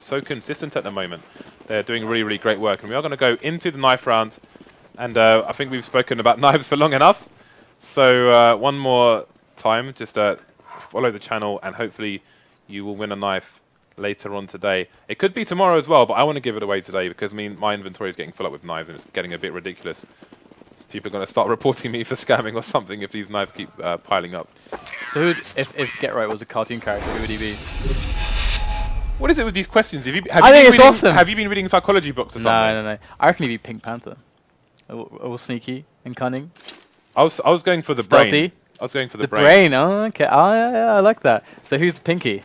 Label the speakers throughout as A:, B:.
A: so consistent at the moment. They're doing really, really great work. And we are going to go into the knife round. And I think we've spoken about knives for long enough. So one more time, just follow the channel and hopefully you will win a knife later on today. It could be tomorrow as well, but I want to give it away today because my inventory is getting full up with knives and it's getting a bit ridiculous. People are going to start reporting me for scamming or something if these knives keep piling up.
B: So if Get Right was a cartoon character, who would he be?
A: What is it with these questions?
B: I think it's awesome.
A: Have you been reading psychology books or something?
B: No. I reckon he'd be Pink Panther. All sneaky and cunning.
A: I was going for the
B: Stealthy.
A: brain. I was going for the brain.
B: The brain, oh, okay. Oh, yeah, I like that. So who's Pinky?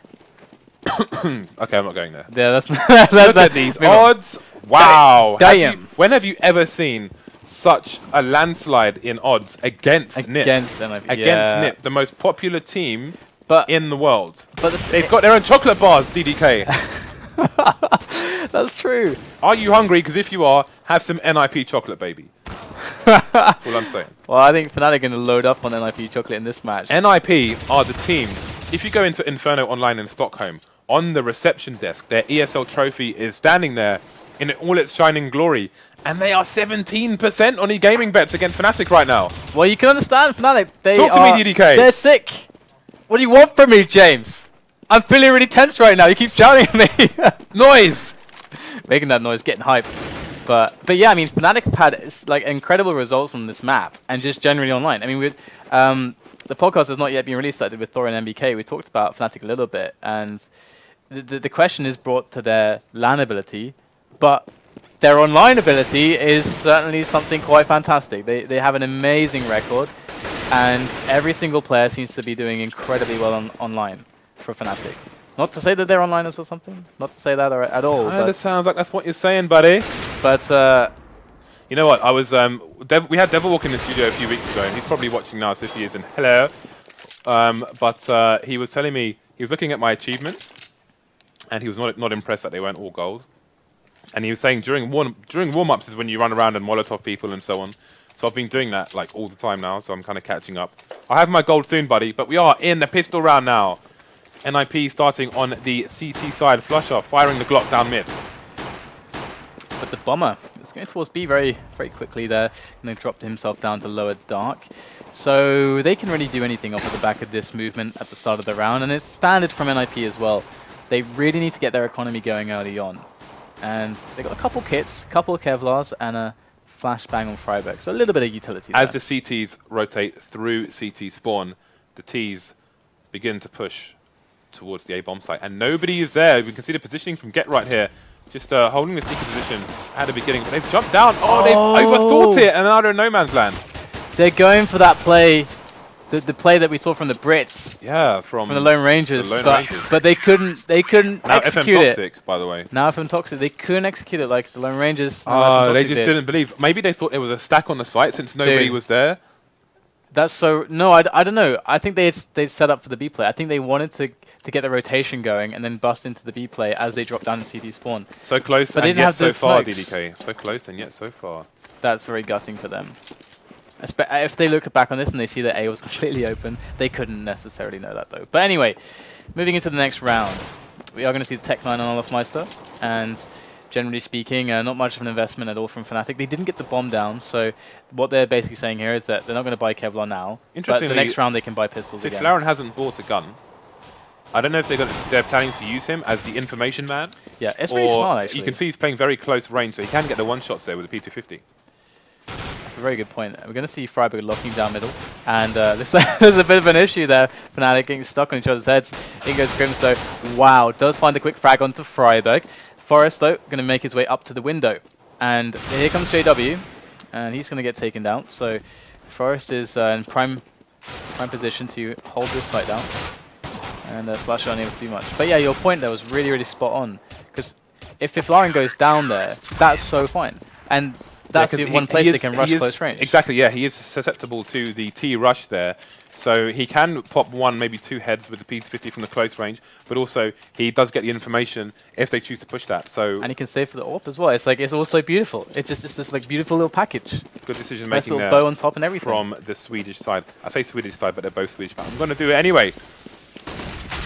A: Okay, I'm not going there.
B: Yeah, that's
A: Look at these odds. Wow.
B: Damn.
A: When have you ever seen such a landslide in odds against NiP?
B: Against NiP,
A: Against NiP, the most popular team in the world.
B: But
A: they've got their own chocolate bars, DDK.
B: That's true.
A: Are you hungry? Because if you are, have some NiP chocolate, baby. That's all I'm saying.
B: Well, I think Fnatic are going to load up on NiP chocolate in this match.
A: NiP are the team. If you go into Inferno Online in Stockholm, on the reception desk, their ESL trophy is standing there in all its shining glory. And they are 17% on e-gaming bets against Fnatic right now.
B: Well, you can understand Fnatic.
A: Talk to me, DDK.
B: They're sick. What do you want from me, James? I'm feeling really tense right now. You keep shouting at me.
A: Noise!
B: Making that noise, getting hype. But yeah, I mean, Fnatic have had like incredible results on this map and just generally online. I mean, with the podcast has not yet been released. I did with Thor and MBK. We talked about Fnatic a little bit, and the question is brought to their LAN ability, but their online ability is certainly something quite fantastic. They have an amazing record, and every single player seems to be doing incredibly well online for Fnatic. Not to say that they're onliners or something. Not to say that at all.
A: That sounds like that's what you're saying, buddy.
B: But
A: you know what? I was we had Devilwalk in the studio a few weeks ago, and he's probably watching now, so if he isn't, hello. But he was telling me he was looking at my achievements, and he was not impressed that they weren't all gold. And he was saying during warm-ups is when you run around and Molotov people and so on. So I've been doing that like all the time now, so I'm kind of catching up. I have my gold soon, buddy, but we are in the pistol round now. NiP starting on the CT side. flusha firing the Glock down mid.
B: But the bomber is going towards B very, very quickly there. And they dropped himself down to lower dark. So they can really do anything off of the back of this movement at the start of the round. And it's standard from NiP as well. They really need to get their economy going early on. And they got a couple kits, couple of Kevlars, and a flashbang on friberg. So a little bit of utility
A: As
B: there.
A: the CTs rotate through CT spawn, the Ts begin to push towards the A-bomb site. And nobody is there. We can see the positioning from Get Right here. Just holding the sneaky position at the beginning. But they've jumped down. Oh, they've overthought it. And now they're in no man's land.
B: They're going for that play. The play that we saw from the Brits.
A: Yeah, from
B: the Lone Rangers.
A: The Lone Rangers.
B: But they couldn't
A: now
B: execute
A: FM
B: it.
A: Toxic, by the way.
B: Now FM Toxic. They couldn't execute it like the Lone Rangers.
A: They just didn't believe. Maybe they thought there was a stack on the site since nobody was there.
B: That's so... No, I don't know. I think they'd set up for the B play. I think they wanted to get the rotation going and then bust into the B play as they drop down the CT spawn.
A: So close
B: but
A: and yet so far,
B: smokes.
A: DDK. So close and yet so far.
B: That's very gutting for them. If they look back on this and they see that A was completely open, they couldn't necessarily know that though. But anyway, moving into the next round, we are going to see the Tech 9 on olofmeister, and generally speaking, not much of an investment at all from Fnatic. They didn't get the bomb down, so what they're basically saying here is that they're not going to buy Kevlar now, but the next round they can buy pistols again.
A: Fifflaren hasn't bought a gun. I don't know if they're planning to use him as the information man.
B: Yeah, it's pretty smart actually.
A: You can see he's playing very close range, so he can get the one-shots there with the P250.
B: That's a very good point. We're going to see friberg locking down middle, and there's a bit of an issue there. Fnatic getting stuck on each other's heads. In goes KRiMZ though. Wow, does find the quick frag onto friberg. Forest though, going to make his way up to the window. And here comes JW, and he's going to get taken down. So Forest is in prime position to hold this site down. And flusha unable to do much. But yeah, your point there was really, really spot on. Because if Fifflaren goes down there, that's so fine. And that's the one place they can rush close range.
A: Exactly, yeah. He is susceptible to the T rush there. So he can pop one, maybe two heads with the P50 from the close range. But also, he does get the information if they choose to push that. So
B: and he can save for the AWP as well. It's like, it's also beautiful. It's this like beautiful little package.
A: Good decision
B: nice
A: making
B: little
A: there
B: bow on top and everything.
A: From the Swedish side. I say Swedish side, but they're both Swedish. But I'm going to do it anyway.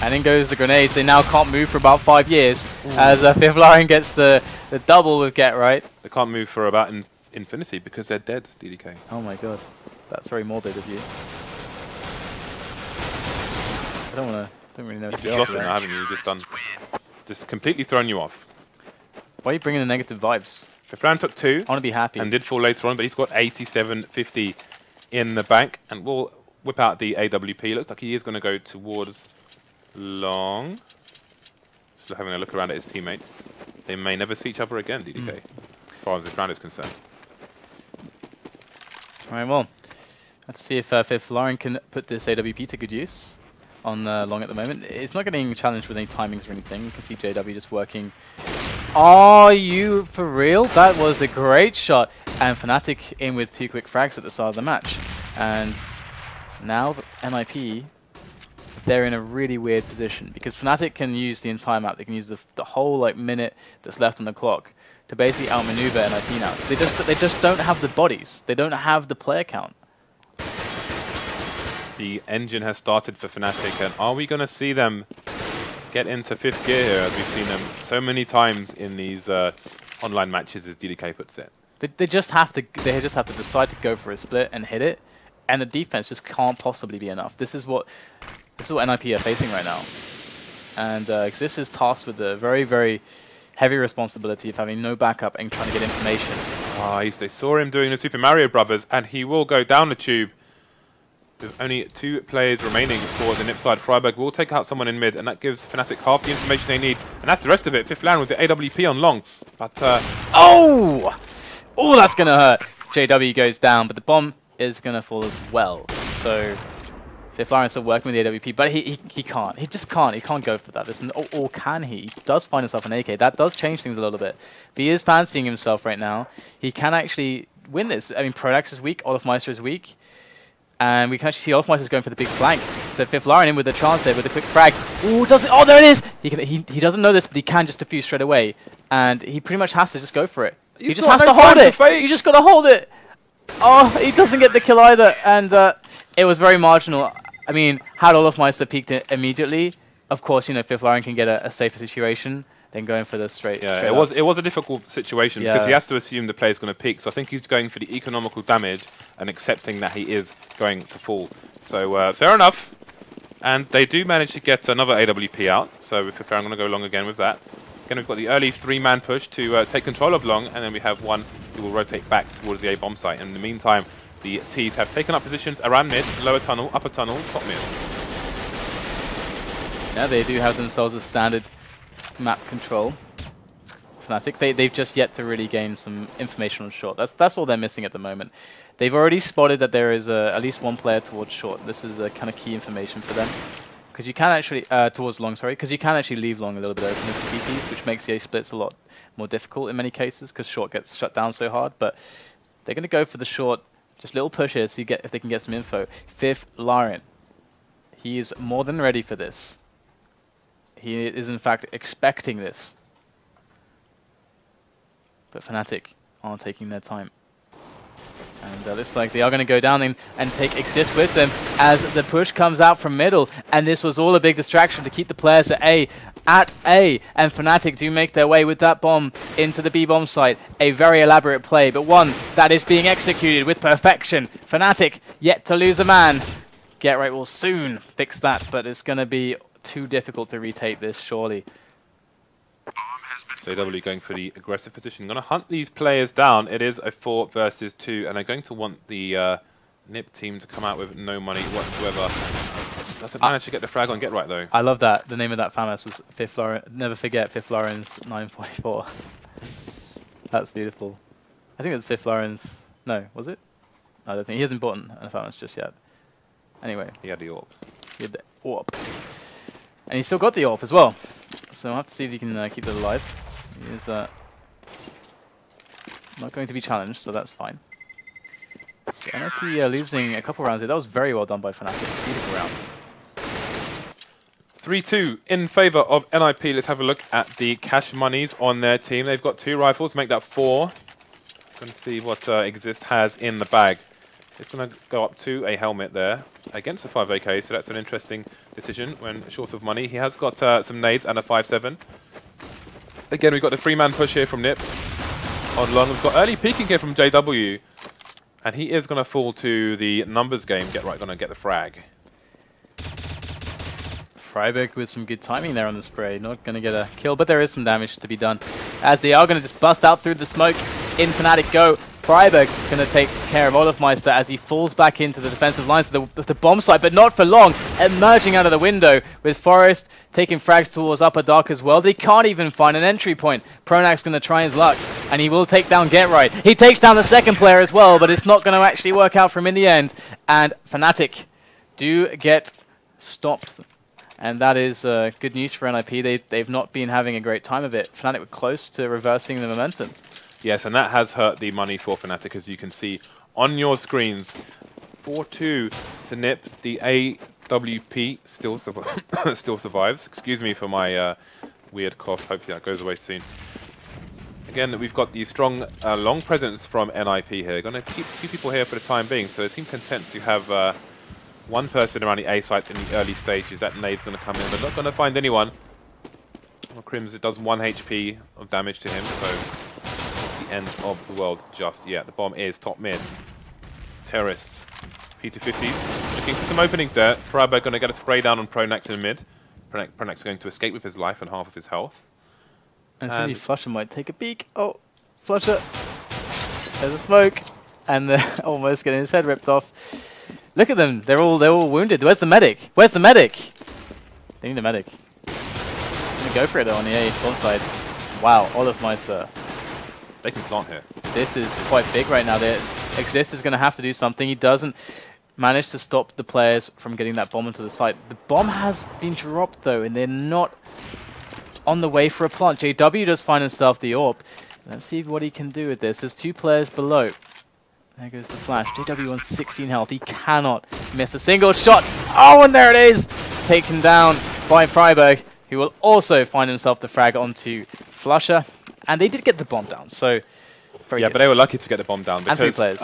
B: And in goes the grenades. They now can't move for about 5 years. As Fifflaren gets the double with Get Right.
A: They can't move for about infinity because they're dead, DDK.
B: Oh my god. That's very morbid of you. I don't really know what to do.
A: You've just lost it now, haven't you? You've just completely thrown you off.
B: Why are you bringing the negative vibes?
A: Fifflaren took 2.
B: I want to be happy.
A: And did fall later on, but he's got 87.50 in the bank. And we'll whip out the AWP. Looks like he is going to go towards long. Just having a look around at his teammates. They may never see each other again, DDK, as far as this round is concerned.
B: Alright, well, let's see if Fifflaren can put this AWP to good use on long at the moment. It's not getting challenged with any timings or anything. You can see JW just working. Are you for real? That was a great shot. And Fnatic in with 2 quick frags at the start of the match. And now NiP, they're in a really weird position because Fnatic can use the entire map. They can use the whole minute that's left on the clock to basically outmaneuver NiP now. They just don't have the bodies. They don't have the player count.
A: The engine has started for Fnatic, and are we going to see them get into 5th gear here, as we've seen them so many times in these online matches, as DDK puts it?
B: They just have to decide to go for a split and hit it, and the defense just can't possibly be enough. This is what NiP are facing right now, and Xizt is tasked with the very, very heavy responsibility of having no backup and trying to get information.
A: They saw him doing the Super Mario Brothers, and he will go down the tube. With only 2 players remaining for the NiP side. friberg will take out someone in mid, and that gives Fnatic half the information they need. And that's the rest of it. Fifflaren with the AWP on long. But,
B: oh, that's going to hurt. JW goes down, but the bomb is going to fall as well. So Fifflaren's still working with the AWP, but he can't. He just can't. He can't go for that. Or can he? He does find himself an AK. That does change things a little bit. If he is fancying himself right now, he can actually win this. I mean, pronax is weak. olofmeister is weak. And we can actually see olofmeister going for the big flank. So Fifflaren in with a chance there with a quick frag. Ooh, oh, there it is! He doesn't know this, but he can just defuse straight away. And he pretty much has to just go for it. He just has to hold it! You just gotta hold it! Oh, he doesn't get the kill either. And it was very marginal. I mean, had olofmeister peeked it immediately, of course, Fifflaren can get a safer situation than going for the straight.
A: Yeah, it was a difficult situation because he has to assume the player's going to peak. So I think he's going for the economical damage and accepting that he is going to fall. So fair enough. And they do manage to get another AWP out. So if I'm going to go long again with that. Again, we've got the early 3-man push to take control of long, and then we have one who will rotate back towards the A-bomb site. In the meantime, the Ts have taken up positions around mid, lower tunnel, upper tunnel, top mid.
B: Yeah, they do have themselves a standard map control. Fnatic, they've just yet to really gain some information on short. That's all they're missing at the moment. They've already spotted that there is at least 1 player towards short. This is kind of key information for them. Because you can actually, towards long, sorry, because you can actually leave long a little bit open as CPs, which makes the A splits a lot more difficult in many cases, because short gets shut down so hard. But they're going to go for the short, just little pushes, so if they can get some info. Fifflaren, he is more than ready for this. He is in fact expecting this. But Fnatic aren't taking their time. And looks like they are going to go down and take Xizt with them as the push comes out from middle. And this was all a big distraction to keep the players at A. And Fnatic do make their way with that bomb into the B-bomb site. A very elaborate play, but one that is being executed with perfection. Fnatic yet to lose a man. Get Right will soon fix that, but it's going to be too difficult to retake this, surely.
A: JW going for the aggressive position. Going to hunt these players down. It is a 4 versus 2, and they're going to want the NiP team to come out with no money whatsoever. Doesn't manage to get the frag on Get Right, though.
B: I love that. The name of that FAMAS was Fifflaren. Never forget Fifflaren's 944. That's beautiful. I think it's Fifflaren's. No, was it? I don't think he hasn't bought a FAMAS just yet. Anyway.
A: He had the AWP.
B: He had the AWP. And he's still got the AWP as well. So I'll have to see if he can keep it alive. He is not going to be challenged, so that's fine. So NiP losing a couple rounds here. That was very well done by Fnatic. Beautiful round.
A: 3-2 in favour of NiP. Let's have a look at the cash monies on their team. They've got 2 rifles, make that 4. Going to see what Xizt has in the bag. It's going to go up to a helmet there against the 5 AK, so that's an interesting decision when short of money. He has got some nades and a 5-7. Again, we've got the 3-man push here from NiP on long. We've got early peeking here from JW, and he is going to fall to the numbers game. Going to get the frag.
B: friberg with some good timing there on the spray. Not going to get a kill, but there is some damage to be done. As they are going to just bust out through the smoke. In Fnatic go. friberg going to take care of olofmeister as he falls back into the defensive lines of the bomb site, but not for long. Emerging out of the window with Forest taking frags towards upper dark as well. They can't even find an entry point. pronax going to try his luck, and he will take down GetRight. He takes down the second player as well, but it's not going to actually work out for him in the end. And Fnatic do get stopped. And that is good news for NiP. They've not been having a great time of it. Fnatic were close to reversing the momentum.
A: Yes, and that has hurt the money for Fnatic, as you can see on your screens. 4-2 to NiP. The AWP still, still survives. Excuse me for my weird cough. Hopefully that goes away soon. Again, we've got the strong long presence from NiP here. Going to keep 2 people here for the time being, so they seem content to have one person around the A site in the early stages. That nade's going to come in, but not going to find anyone. Well, KRiMZ does 1 HP of damage to him, so not the end of the world just yet. The bomb is top mid. Terrorists, P250s, looking for some openings there. friberg going to get a spray down on pronax in mid. Pronax going to escape with his life and half of his health.
B: And so flusha might take a peek. Oh, flusha. There's a smoke, and they're almost getting his head ripped off. Look at them. They're all wounded. Where's the medic? Where's the medic? They need a medic. I'm gonna go for it though on the A front side. Wow, olofmeister.
A: They can plant here.
B: This is quite big right now. Xizt is gonna have to do something. He doesn't manage to stop the players from getting that bomb into the site. The bomb has been dropped though, and they're not on the way for a plant. JW does find himself the AWP. Let's see what he can do with this. There's 2 players below. There goes the flash. JW on 16 health. He cannot miss a single shot. Oh, and there it is! Taken down by friberg, who will also find himself the frag onto flusha. And they did get the bomb down, so very good.
A: But they were lucky to get the bomb down because
B: and 3 players.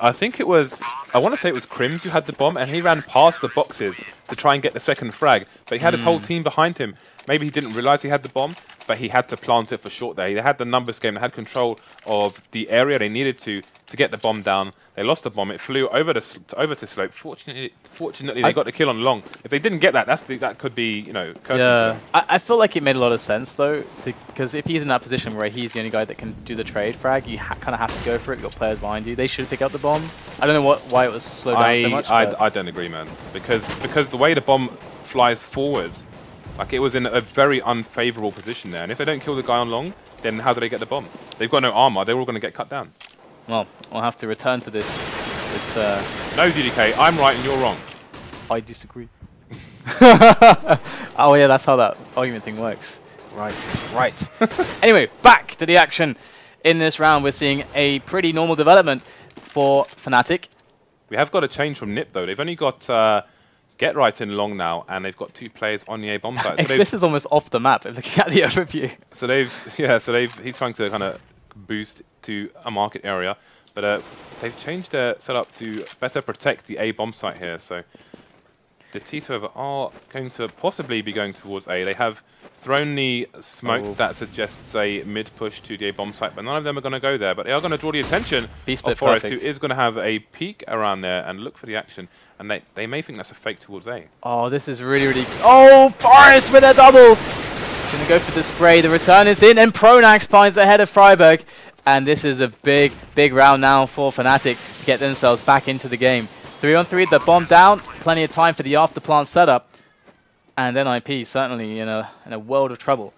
A: I think it was, I want to say it was KRiMZ who had the bomb, and he ran past the boxes to try and get the second frag. But he had his whole team behind him. Maybe he didn't realize he had the bomb, but he had to plant it for short there. They had the numbers game. They had control of the area they needed to get the bomb down. They lost the bomb. It flew over to slope. Fortunately, they got the kill on long. If they didn't get that, that could be, you know, curtain.
B: Yeah, I feel like it made a lot of sense though, because if he's in that position where he's the only guy that can do the trade frag, you kind of have to go for it. You've got players behind you. They should pick up the bomb. I don't know why it was slowed down so much.
A: I don't agree, man, because the way the bomb flies forward, like it was in a very unfavorable position there. And if they don't kill the guy on long, then how do they get the bomb? They've got no armor. They're all going to get cut down.
B: Well, I'll have to return to this.
A: No, DDK, I'm right and you're wrong.
B: I disagree. Oh yeah, that's how that argument thing works. Right. Anyway, back to the action. In this round, we're seeing a pretty normal development for Fnatic.
A: We have got a change from NiP though. They've only got GetRight in long now, and they've got 2 players on the A bomb site. So
B: this is almost off the map. Looking at the overview.
A: So he's trying to kind of boost to a market area, but they've changed their setup to better protect the A bomb site here. So the T-Server are going to possibly be going towards A. They have thrown the smoke that suggests a mid push to the A bomb site, but none of them are going to go there. But they are going to draw the attention of Forest, who is going to have a peek around there and look for the action. And they may think that's a fake towards A. Oh,
B: this is really... Oh, Forest with a double! Going to go for the spray. The return is in, and pronax finds the head of friberg. And this is a big round now for Fnatic to get themselves back into the game. 3-on-3, the bomb down. Plenty of time for the after-plant setup. And NiP certainly in a world of trouble.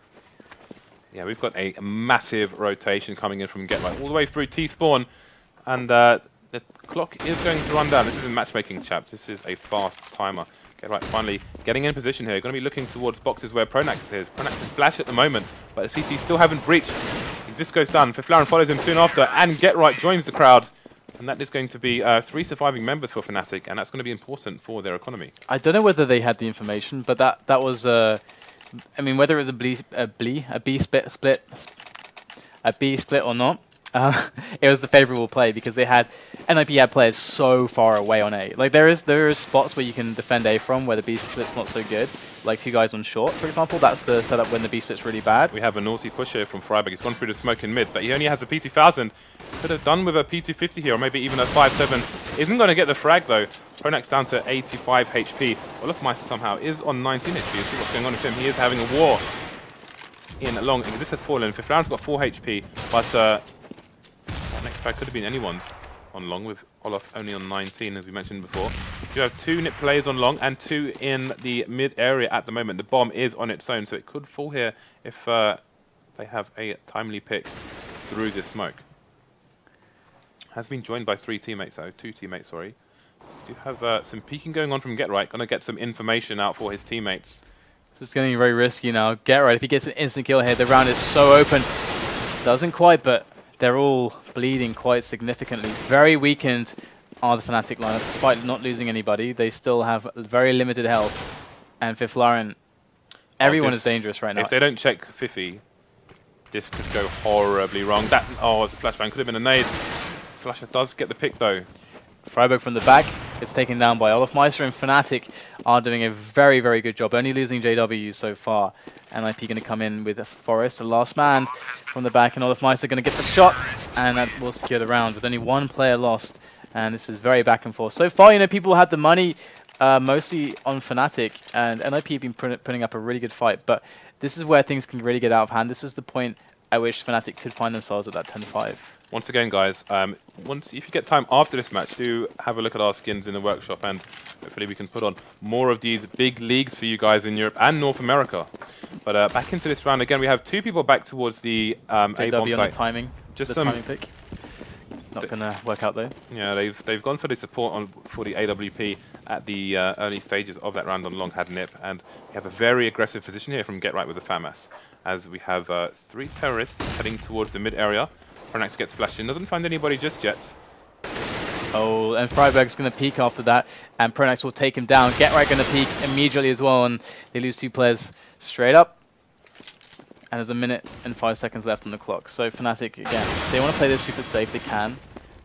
A: Yeah, we've got a massive rotation coming in from GetRight all the way through T-spawn. And the clock is going to run down. This isn't matchmaking, chaps. This is a fast timer. GetRight finally getting in position here. Going to be looking towards boxes where pronax is. Pronax is flash at the moment, but the CT still haven't breached. This goes down. Fifflaren follows him soon after, and GetRight joins the crowd. And that is going to be 3 surviving members for Fnatic, and that's going to be important for their economy.
B: I don't know whether they had the information, but that was, I mean, whether it was a B split or not, It was the favorable play because they had NiP had players so far away on A. Like there is spots where you can defend A from where the B split's not so good. Like 2 guys on short, for example. That's the setup when the B split's really bad.
A: We have a naughty push here from friberg. He's gone through the smoke in mid, but he only has a P2000. Could have done with a P250 here, or maybe even a 5-7. Isn't going to get the frag though. Pronax down to 85 HP. olofmeister somehow is on 19 HP. You see what's going on with him. He is having a war in long. This has fallen. Fifflaren's got 4 HP, but next frag could have been anyone's on long, with Olof only on 19, as we mentioned before. You have 2 NiP players on long and 2 in the mid area at the moment. The bomb is on its own, so it could fall here if they have a timely pick through this smoke. Has been joined by 3 teammates, though. 2 teammates, sorry. Do have some peeking going on from KRiMZ. Gonna get some information out for his teammates.
B: This is getting very risky now. KRiMZ, if he gets an instant kill here, the round is so open. Doesn't quite, but they're all bleeding quite significantly. Very weakened are the Fnatic lineup. Despite not losing anybody, they still have very limited health. And Fifflaren, everyone is dangerous right now.
A: If they don't check Fiffy, this could go horribly wrong. That, oh, it's a flashbang. Could have been a nade. flusha does get the pick, though.
B: friberg from the back. It's taken down by olofmeister, and Fnatic are doing a very, very good job. Only losing JW so far. NiP going to come in with a Forest, the last man from the back, and olofmeister going to get the shot, and that will secure the round with only 1 player lost. And this is very back and forth. So far, you know, people had the money mostly on Fnatic, and NiP have been putting up a really good fight. But this is where things can really get out of hand. This is the point at which Fnatic could find themselves at that 10-5.
A: Once again, guys, if you get time after this match, do have a look at our skins in the workshop, and hopefully we can put on more of these big leagues for you guys in Europe and North America. But back into this round again, we have 2 people back towards the A-bomb site.
B: JW on the timing,
A: just
B: the timing pick. Not going to work out though.
A: Yeah, they've gone for the support for the AWP at the early stages of that round on long, had NiP, and we have a very aggressive position here from KRiMZ with the FAMAS, as we have 3 terrorists heading towards the mid area. pronax gets flashed in, doesn't find anybody just yet.
B: Oh, and friberg's going to peek after that, and pronax will take him down. KRiMZ going to peek immediately as well, and they lose 2 players straight up. And there's 1 minute and 5 seconds left on the clock. So Fnatic, again, if they want to play this super safe, they can.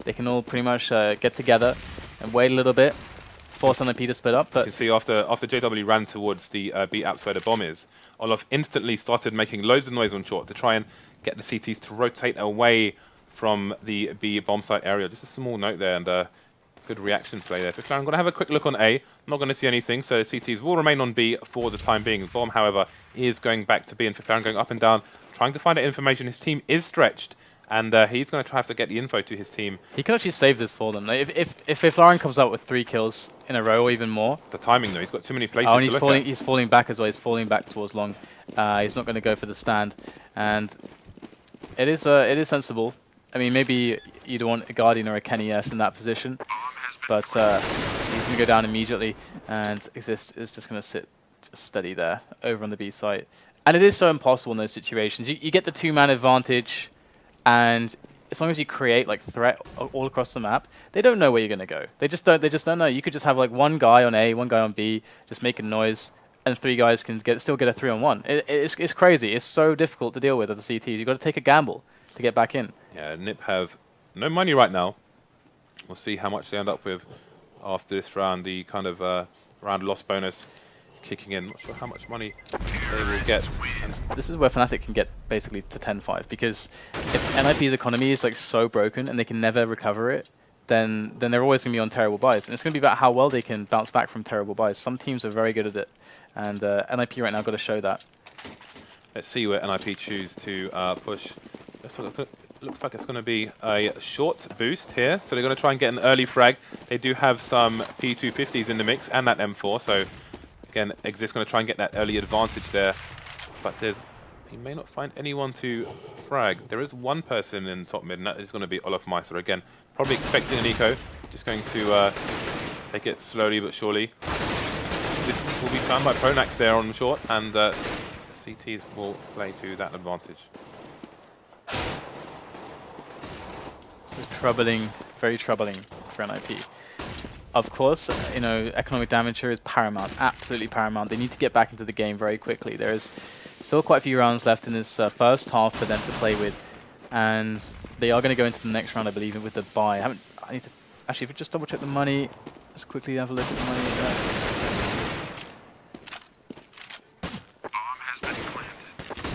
B: They can all pretty much get together and wait a little bit, force NiP to split up. But
A: you can see after JW ran towards the B apps where the bomb is, Olof instantly started making loads of noise on short to try and get the CTs to rotate away from the B bomb site area. Just a small note there, and good reaction play there. Fifflaren, I'm going to have a quick look on A. Not going to see anything, so CTs will remain on B for the time being. Bomb, however, is going back to B, and Fifflaren going up and down, trying to find out information. His team is stretched, and he's going to have to get the info to his team. He
B: can actually save this for them. Like, if Fifflaren comes out with 3 kills in a row or even more.
A: The timing, though, he's got too many places
B: and
A: to look at.
B: He's falling back as well. He's falling back towards long. He's not going to go for the stand, and it is sensible. I mean, maybe you'd want a Guardian or a Kenny S in that position, but he's going to go down immediately, and Xizt is just going to sit just steady there over on the B site. And it is so impossible in those situations. You get the 2-man advantage, and as long as you create like threat all across the map, they don't know where you're going to go. They just don't know. You could just have like 1 guy on A, 1 guy on B, just making noise, and 3 guys can still get a 3-on-1. It's crazy. It's so difficult to deal with as a CT. You've got to take a gamble to get back in.
A: Yeah, NiP have no money right now. We'll see how much they end up with after this round. The kind of round loss bonus kicking in. Not sure how much money they will get. And
B: this is where Fnatic can get basically to 10-5, because if NiP's economy is like so broken and they can never recover it, then they're always going to be on terrible buys. And it's going to be about how well they can bounce back from terrible buys. Some teams are very good at it, and NiP right now got to show that.
A: Let's see where NiP choose to push. Looks like it's going to be a short boost here, so they're going to try and get an early frag. They do have some P250s in the mix and that M4, so again, Xizt going to try and get that early advantage there. But he may not find anyone to frag. There is 1 person in top mid, and that is going to be olofmeister again. Probably expecting an eco, just going to take it slowly but surely. This will be found by pronax there on the short, and CTs will play to that advantage.
B: Troubling, very troubling for NiP. Of course, you know, economic damage here is paramount, absolutely paramount. They need to get back into the game very quickly. There is still quite a few rounds left in this first half for them to play with, and they are going to go into the next round, I believe, with the buy. I need to actually just double check the money. Let's quickly have a look at the money.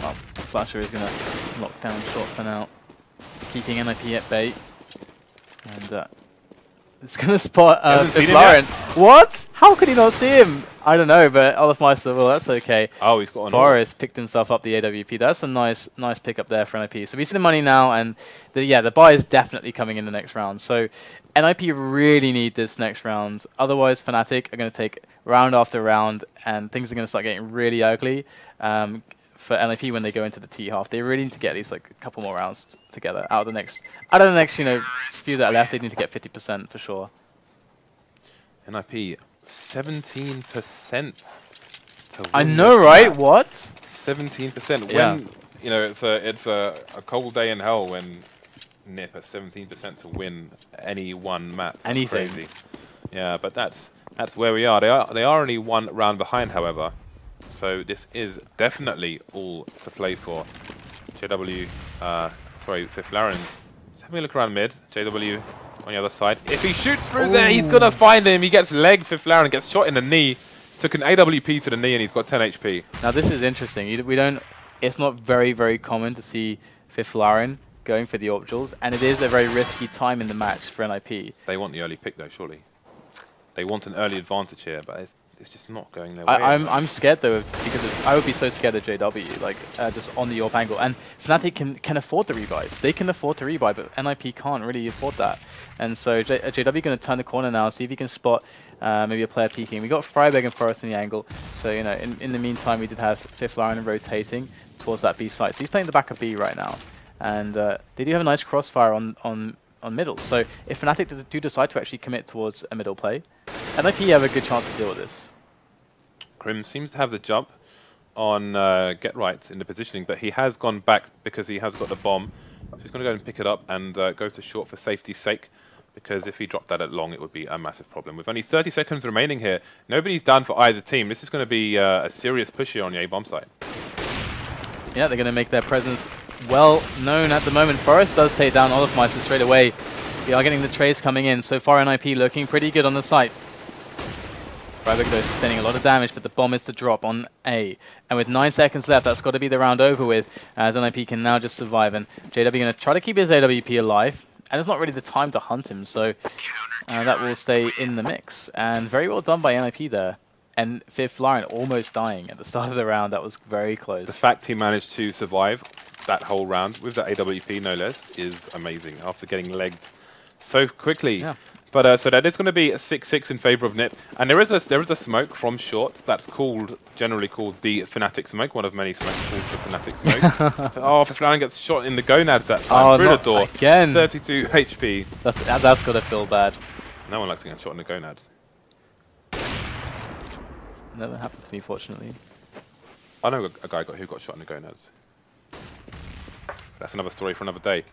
B: Well, flusha is going to lock down short for now, keeping NiP at bay, and it's going to spot Fifflaren. What? How could he not see him? I don't know, but olofmeister, well, that's okay.
A: Oh, he's got an
B: Forest picked himself up the AWP. That's a nice pick up there for NiP. So we see the money now, and the buy is definitely coming in the next round. So NiP really need this next round. Otherwise, Fnatic are going to take round after round, and things are going to start getting really ugly for NiP when they go into the T half. They really need to get at least like a couple more rounds together out of the next few that are left. They need to get 50% for sure.
A: NiP 17% to win.
B: I know, right? Map. What?
A: 17%.
B: Yeah.
A: When it's a cold day in hell when NiP has 17% to win any one map. That's
B: anything.
A: Crazy. Yeah, but that's where we are. They are only one round behind, however. So this is definitely all to play for. Fifflaren is having a look around mid. JW on the other side. If he shoots through there, he's going to find him. He gets legged. Fifflaren gets shot in the knee. Took an AWP to the knee, and he's got 10 HP.
B: Now this is interesting. It's not very, very common to see Fifflaren going for the AWP duels, and it is a very risky time in the match for NiP.
A: They want the early pick, though, surely. They want an early advantage here, but it's just not going their way.
B: I'm scared though, because I would be so scared of JW, like just on the AWP angle. And Fnatic can afford the rebuys. They can afford to rebuy, but NiP can't really afford that. And so JW going to turn the corner now, see if he can spot maybe a player peeking. We got friberg and Forest in the angle, so in the meantime we did have Fifflaren rotating towards that B site. So he's playing the back of B right now, and they do have a nice crossfire on middle. So if Fnatic do decide to actually commit towards a middle play, NiP have a good chance to deal with this.
A: KRiMZ seems to have the jump on get right in the positioning, but he has gone back because he has got the bomb. So he's going to go and pick it up and go to short for safety's sake, because if he dropped that at long, it would be a massive problem. With only 30 seconds remaining here, nobody's done for either team. This is going to be a serious push here on the A-bomb side.
B: Yeah, they're going to make their presence well known at the moment. Forest does take down olofmeister straight away. We are getting the trades coming in. So far, NiP looking pretty good on the site. friberg though sustaining a lot of damage, but the bomb is to drop on A. And with 9 seconds left, that's got to be the round over with, as NiP can now just survive. And JW going to try to keep his AWP alive. And it's not really the time to hunt him, so that will stay in the mix. And very well done by NiP there. And Fifflaren almost dying at the start of the round. That was very close. The
A: fact he managed to survive that whole round with that AWP, no less, is amazing after getting legged so quickly. Yeah. But so that is going to be a 6-6 in favor of NiP. And there is a smoke from short that's generally called the Fnatic smoke, one of many smokes called the Fnatic smoke. Oh, Fifflaren gets shot in the gonads that time through the door.
B: Again.
A: 32 HP.
B: That's got to feel bad.
A: No one likes to get shot in the gonads.
B: Never happened to me, fortunately.
A: I know a guy who got shot in the gonads. That's another story for another day.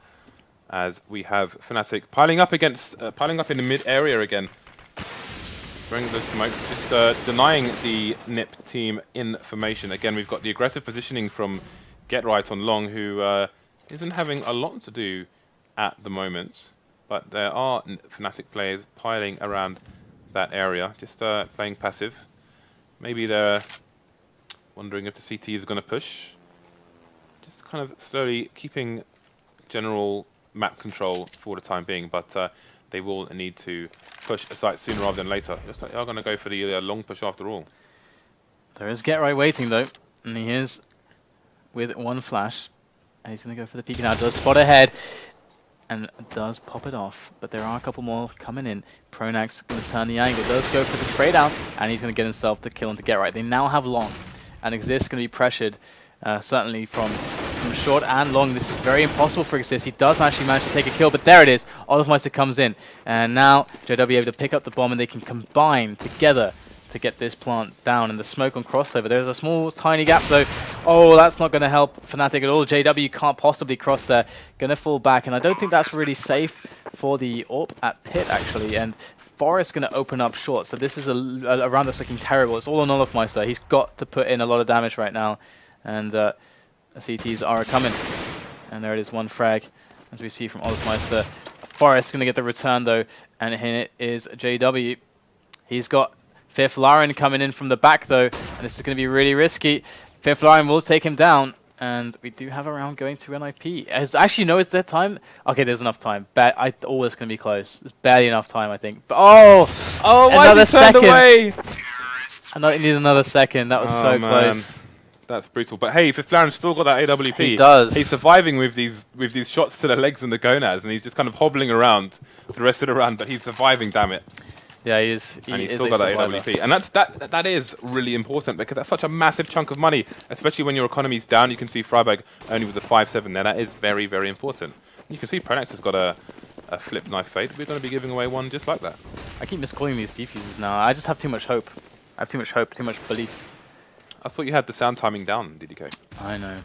A: As we have Fnatic piling up in the mid area again. Throwing those smokes, just denying the NiP team information. Again, we've got the aggressive positioning from Get Right on long, who isn't having a lot to do at the moment. But there are Fnatic players piling around that area, just playing passive. Maybe they're wondering if the CT is going to push. Just kind of slowly keeping general map control for the time being, but they will need to push a site sooner rather than later. Looks like they are going to go for the long push after all.
B: There is Get Right waiting though, and he is with one flash, and he's going to go for the peek now. Does spot ahead, and does pop it off, but there are a couple more coming in. Pronax going to turn the angle, does go for the spray down, and he's going to get himself the kill into Get Right. They now have long, and Xizt going to be pressured, certainly from short and long. This is very impossible for Xizt. He does actually manage to take a kill, but there it is. olofmeister comes in, and now JW able to pick up the bomb, and they can combine together to get this plant down. And the smoke on crossover, there's a small tiny gap though. Oh, that's not going to help Fnatic at all. JW can't possibly cross there, going to fall back, and I don't think that's really safe for the AWP at pit actually. And Forest going to open up short, so this is a round that's looking terrible. It's all on olofmeister. He's got to put in a lot of damage right now, and CTs are coming. And there it is, one frag, as we see from olofmeister. Forest going to get the return, though, and it is JW. He's got Fifflaren coming in from the back, though, and this is going to be really risky. Fifflaren will take him down, and we do have a round going to NiP. Actually, no, is there time? Okay, there's enough time. It's going to be close. There's barely enough time, I think. But, oh, another second. Away? It needs another second. That was so close.
A: That's brutal. But hey, Fifflaren's still got that AWP.
B: He does.
A: He's surviving with these shots to the legs and the gonads, and he's just kind of hobbling around for the rest of the round, but he's surviving, damn it.
B: Yeah, he is.
A: And he's still got that AWP. And that is really important, because that's such a massive chunk of money, especially when your economy's down. You can see friberg only with a 5-7 there. That is very, very important. You can see pronax has got a flip knife fade. We're going to be giving away one just like that.
B: I keep miscalling these defuses now. I just have too much hope. I have too much hope, too much belief.
A: I thought you had the sound timing down, DDK.
B: I know.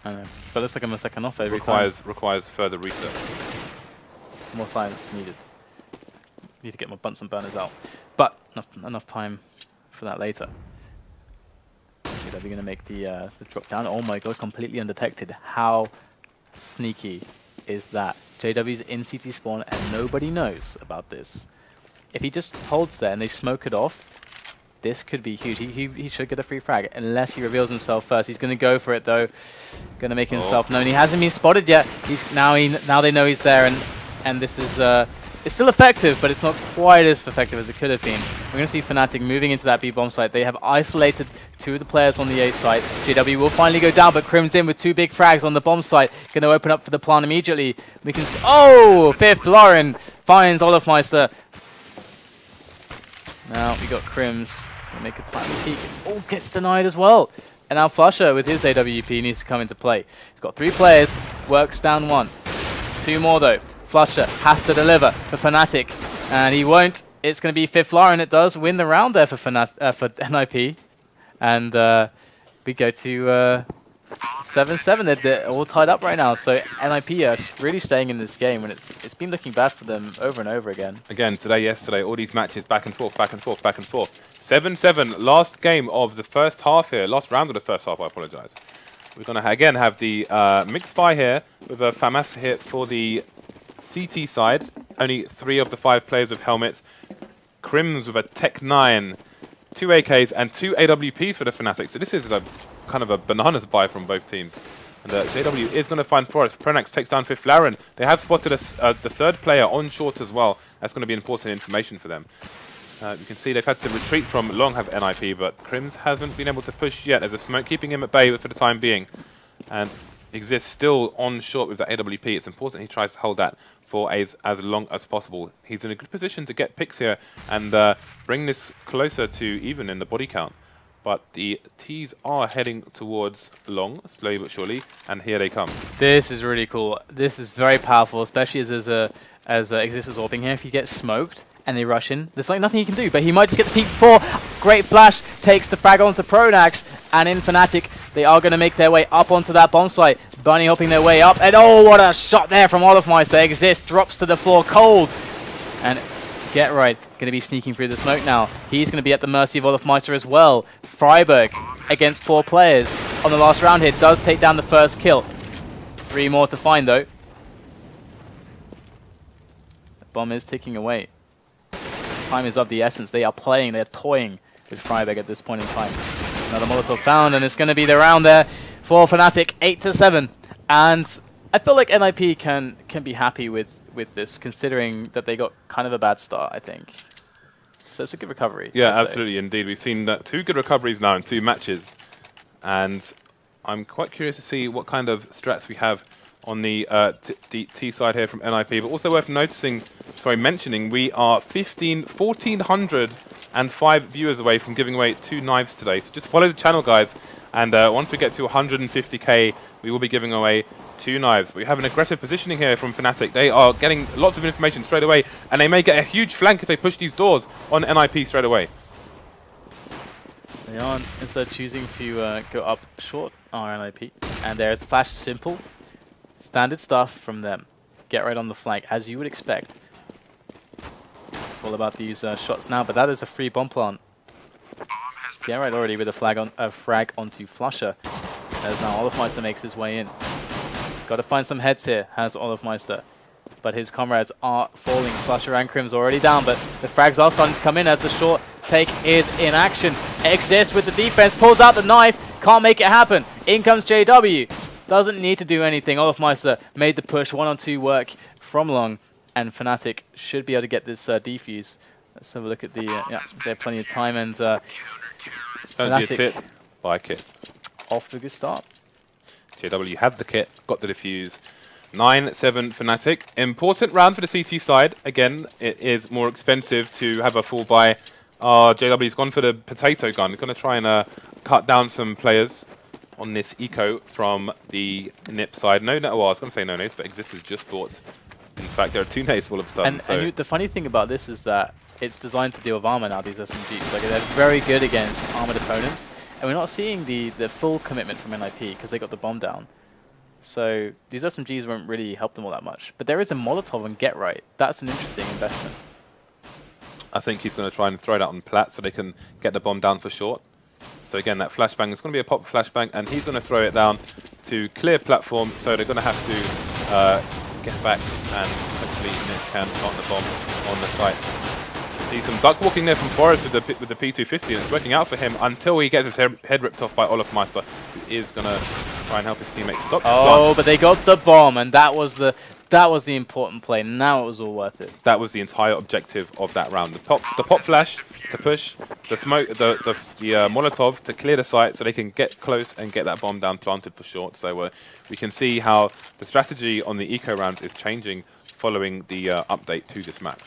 B: But looks like I'm a second off every time.
A: Requires further research.
B: More science needed. Need to get my bunts and burners out. But enough time for that later. Are we going to make the drop down? Oh my god, completely undetected. How sneaky is that? JW's in CT spawn and nobody knows about this. If he just holds there and they smoke it off, this could be huge. He should get a free frag, unless he reveals himself first. He's going to go for it, though. Going to make himself known. He hasn't been spotted yet. Now they know he's there, and this is it's still effective, but it's not quite as effective as it could have been. We're going to see Fnatic moving into that B bomb site. They have isolated 2 of the players on the A site. JW will finally go down, but KRiMZ with 2 big frags on the bomb site. Going to open up for the plant immediately. We can see, Fifflaren finds olofmeister. Now we got KRiMZ. Make a tiny peek. Oh, gets denied as well. And now flusha with his AWP needs to come into play. He's got 3 players, works down 1. 2 more though. flusha has to deliver for Fnatic, and he won't. It's going to be Fifflaren that does win the round there for NiP. And we go to 7-7. They're all tied up right now. So NiP are really staying in this game, and it's been looking bad for them over and over again.
A: Again, today, yesterday, all these matches back and forth, back and forth, back and forth. 7-7, last game of the first half here. Last round of the first half, I apologize. We're going to again have the mixed buy here with a FAMAS hit for the CT side. Only 3 of the 5 players with helmets. KRiMZ with a Tech 9, 2 AKs and 2 AWPs for the Fnatic. So this is a kind of a bananas buy from both teams. And JW is going to find Forest. pronax takes down Fifflaren. They have spotted the 3rd player on short as well. That's going to be important information for them. You can see they've had to retreat from long have NiP, but KRiMZ hasn't been able to push yet. There's a smoke keeping him at bay for the time being. And Xizt still on short with that AWP. It's important he tries to hold that for as long as possible. He's in a good position to get picks here and bring this closer to even in the body count. But the T's are heading towards long, slowly but surely, and here they come.
B: This is really cool. This is very powerful, especially as Xizt is orping here. If he gets smoked and they rush in, there's like nothing he can do, but he might just get the peek before. Great flash, takes the frag onto pronax, and in Fnatic, they are going to make their way up onto that bomb site. Bunny hopping their way up, and oh, what a shot there from olofmeister. Xizt drops to the floor cold, and get right, going to be sneaking through the smoke now. He's going to be at the mercy of olofmeister as well. friberg against 4 players on the last round here does take down the first kill. 3 more to find though. The bomb is ticking away. Time is of the essence. They are playing, they're toying with friberg at this point in time. Another Molotov found, and it's going to be the round there for Fnatic, 8-7. And I feel like NiP can be happy with this, considering that they got kind of a bad start, I think. So it's a good recovery.
A: Yeah, absolutely, indeed. We've seen that 2 good recoveries now in 2 matches. And I'm quite curious to see what kind of strats we have on the T side here from NiP. But also worth mentioning, we are 1,405 viewers away from giving away 2 knives today. So just follow the channel, guys. And once we get to 150k, we will be giving away 2 knives. We have an aggressive positioning here from Fnatic. They are getting lots of information straight away, and they may get a huge flank if they push these doors on NiP straight away.
B: They are instead choosing to go up short on NiP, and there's flash simple. Standard stuff from them. Get right on the flank, as you would expect. It's all about these shots now, but that is a free bomb plant. Get right already with a frag onto flusha. As now olofmeister makes his way in. Got to find some heads here, has olofmeister. But his comrades are falling. flusha and KRiMZ already down, but the frags are starting to come in as the short take is in action. Xizt with the defense, pulls out the knife, can't make it happen. In comes JW. Doesn't need to do anything. olofmeister made the push, 1-on-2 work from long, and Fnatic should be able to get this defuse. Let's have a look at the, yeah, they have plenty of time, and Fnatic
A: by kit.
B: Off to a good start.
A: JW had the kit, got the defuse. 9-7 Fnatic. Important round for the CT side. Again, it is more expensive to have a full buy. JW's gone for the potato gun. He's going to try and cut down some players on this eco from the NiP side. No, well, I was going to say no nades, but Xizt has just bought. In fact, there are 2 nades all of a sudden.
B: And the funny thing about this is that it's designed to deal with armor now, these SMGs. Like, they're very good against armored opponents. And we're not seeing the full commitment from NiP because they got the bomb down. So these SMGs won't really help them all that much. But there is a Molotov on Get Right. That's an interesting investment.
A: I think he's going to try and throw that on Plat so they can get the bomb down for short. So again, that flashbang is going to be a pop flashbang, and he's going to throw it down to clear platform. So they're going to have to get back, and hopefully NiP can plant the bomb on the site. See some duck walking there from f0rest with the P250, and it's working out for him until he gets his head ripped off by olofmeister, who is going to try and help his teammates stop.
B: Oh, but they got the bomb, and that was the important play. Now it was all worth it.
A: That was the entire objective of that round. The pop flash to push, the smoke, the Molotov to clear the site so they can get close and get that bomb down planted for short. So we can see how the strategy on the eco round is changing following the update to this map.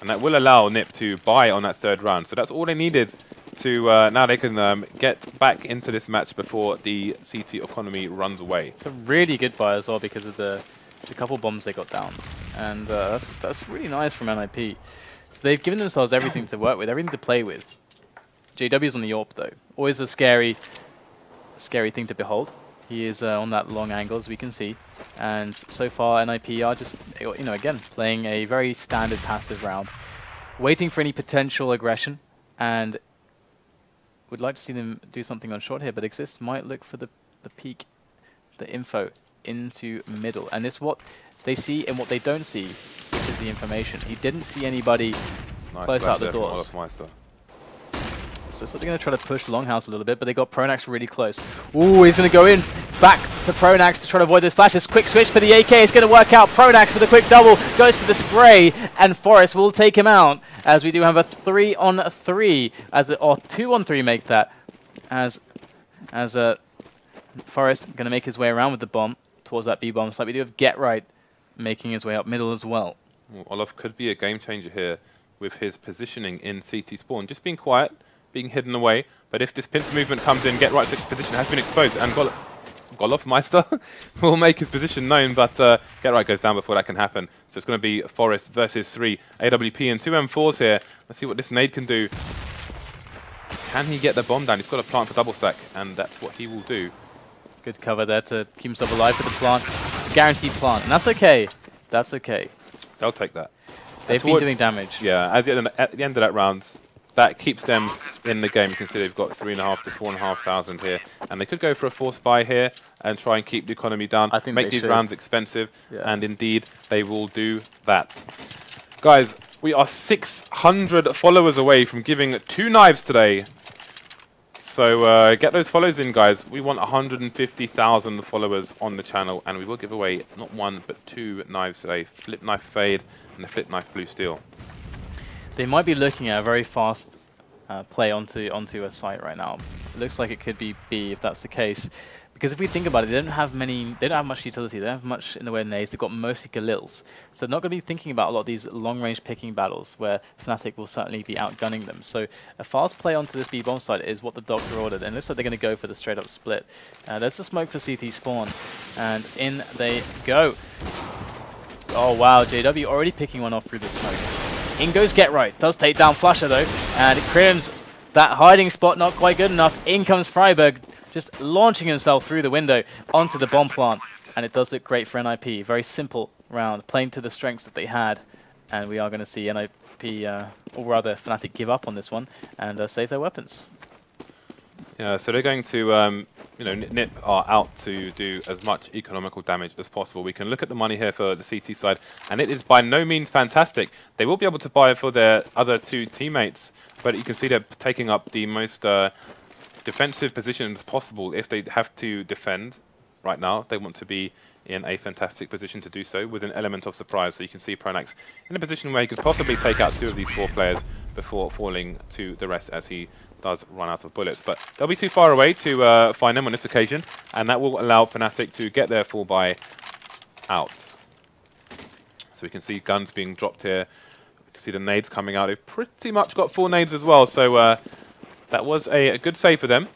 A: And that will allow NiP to buy on that 3rd round. So that's all they needed to now they can get back into this match before the CT economy runs away.
B: It's a really good buy as well because of the couple bombs they got down. And that's really nice from NiP. So they've given themselves everything to work with, everything to play with. JW's on the AWP though. Always a scary thing to behold. He is on that long angle, as we can see. And so far, NiP are just, again, playing a very standard passive round, waiting for any potential aggression, and would like to see them do something on short here, but Xizt might look for the peak, the info into middle. And this is what they see and what they don't see, which is the information. He didn't see anybody close out the doors. So they're going to try to push Longhouse a little bit, but they got pronax really close. Ooh, he's going to go in back to pronax to try to avoid this flash. This quick switch for the AK is going to work out. pronax with a quick double goes for the spray, and f0rest will take him out as we do have a 3-on-3, or 2-on-3 make that, as f0rest going to make his way around with the bomb towards that B bomb. So we do have Get Right making his way up middle as well.
A: Olof could be a game changer here with his positioning in CT spawn. Just being quiet, being hidden away, but if this pincer movement comes in, Get Right's position has been exposed, and olofmeister will make his position known, but Get Right goes down before that can happen. So it's going to be f0rest versus 3 AWP and 2 M4s here. Let's see what this nade can do. Can he get the bomb down? He's got a plant for double stack, and that's what he will do.
B: Good cover there to keep himself alive for the plant. It's a guaranteed plant, and that's okay. That's okay.
A: They'll take that.
B: They've been doing damage.
A: Yeah, at the end of that round, that keeps them in the game. You can see they've got 3,500 to 4,500 here, and they could go for a forced buy here and try and keep the economy down.
B: I think
A: make these rounds expensive,
B: yeah.
A: And indeed they will do that. Guys, we are 600 followers away from giving 2 knives today. So get those follows in, guys. We want 150,000 followers on the channel, and we will give away not 1 but 2 knives today: Flip Knife Fade and the Flip Knife Blue Steel.
B: They might be looking at a very fast play onto a site right now. It looks like it could be B if that's the case. Because if we think about it, they don't have much utility. They don't have much in the way of nades. They've got mostly Galils. So they're not going to be thinking about a lot of these long-range picking battles where Fnatic will certainly be outgunning them. So a fast play onto this B-bomb site is what the doctor ordered. And it looks like they're going to go for the straight-up split. There's the smoke for CT spawn. And in they go. Oh, wow. JW already picking one off through the smoke. In goes Get Right. Does take down flusha, though. And KRiMZ, that hiding spot not quite good enough. In comes friberg, just launching himself through the window onto the bomb plant. And it does look great for NiP. Very simple round, playing to the strengths that they had. And we are going to see NiP, or rather Fnatic, give up on this one and save their weapons.
A: Yeah, so they're going to you know, NiP are out to do as much economical damage as possible. We can look at the money here for the CT side, and it is by no means fantastic. They will be able to buy for their other two teammates, but you can see they're taking up the most defensive positions possible. If they have to defend right now, they want to be in a fantastic position to do so with an element of surprise. So you can see pronax in a position where he could possibly take out 2 of these 4 players before falling to the rest as he does run out of bullets. But they'll be too far away to find them on this occasion, and that will allow Fnatic to get their full buy out. So we can see guns being dropped here. We can see the nades coming out. They've pretty much got 4 nades as well, so that was a good save for them.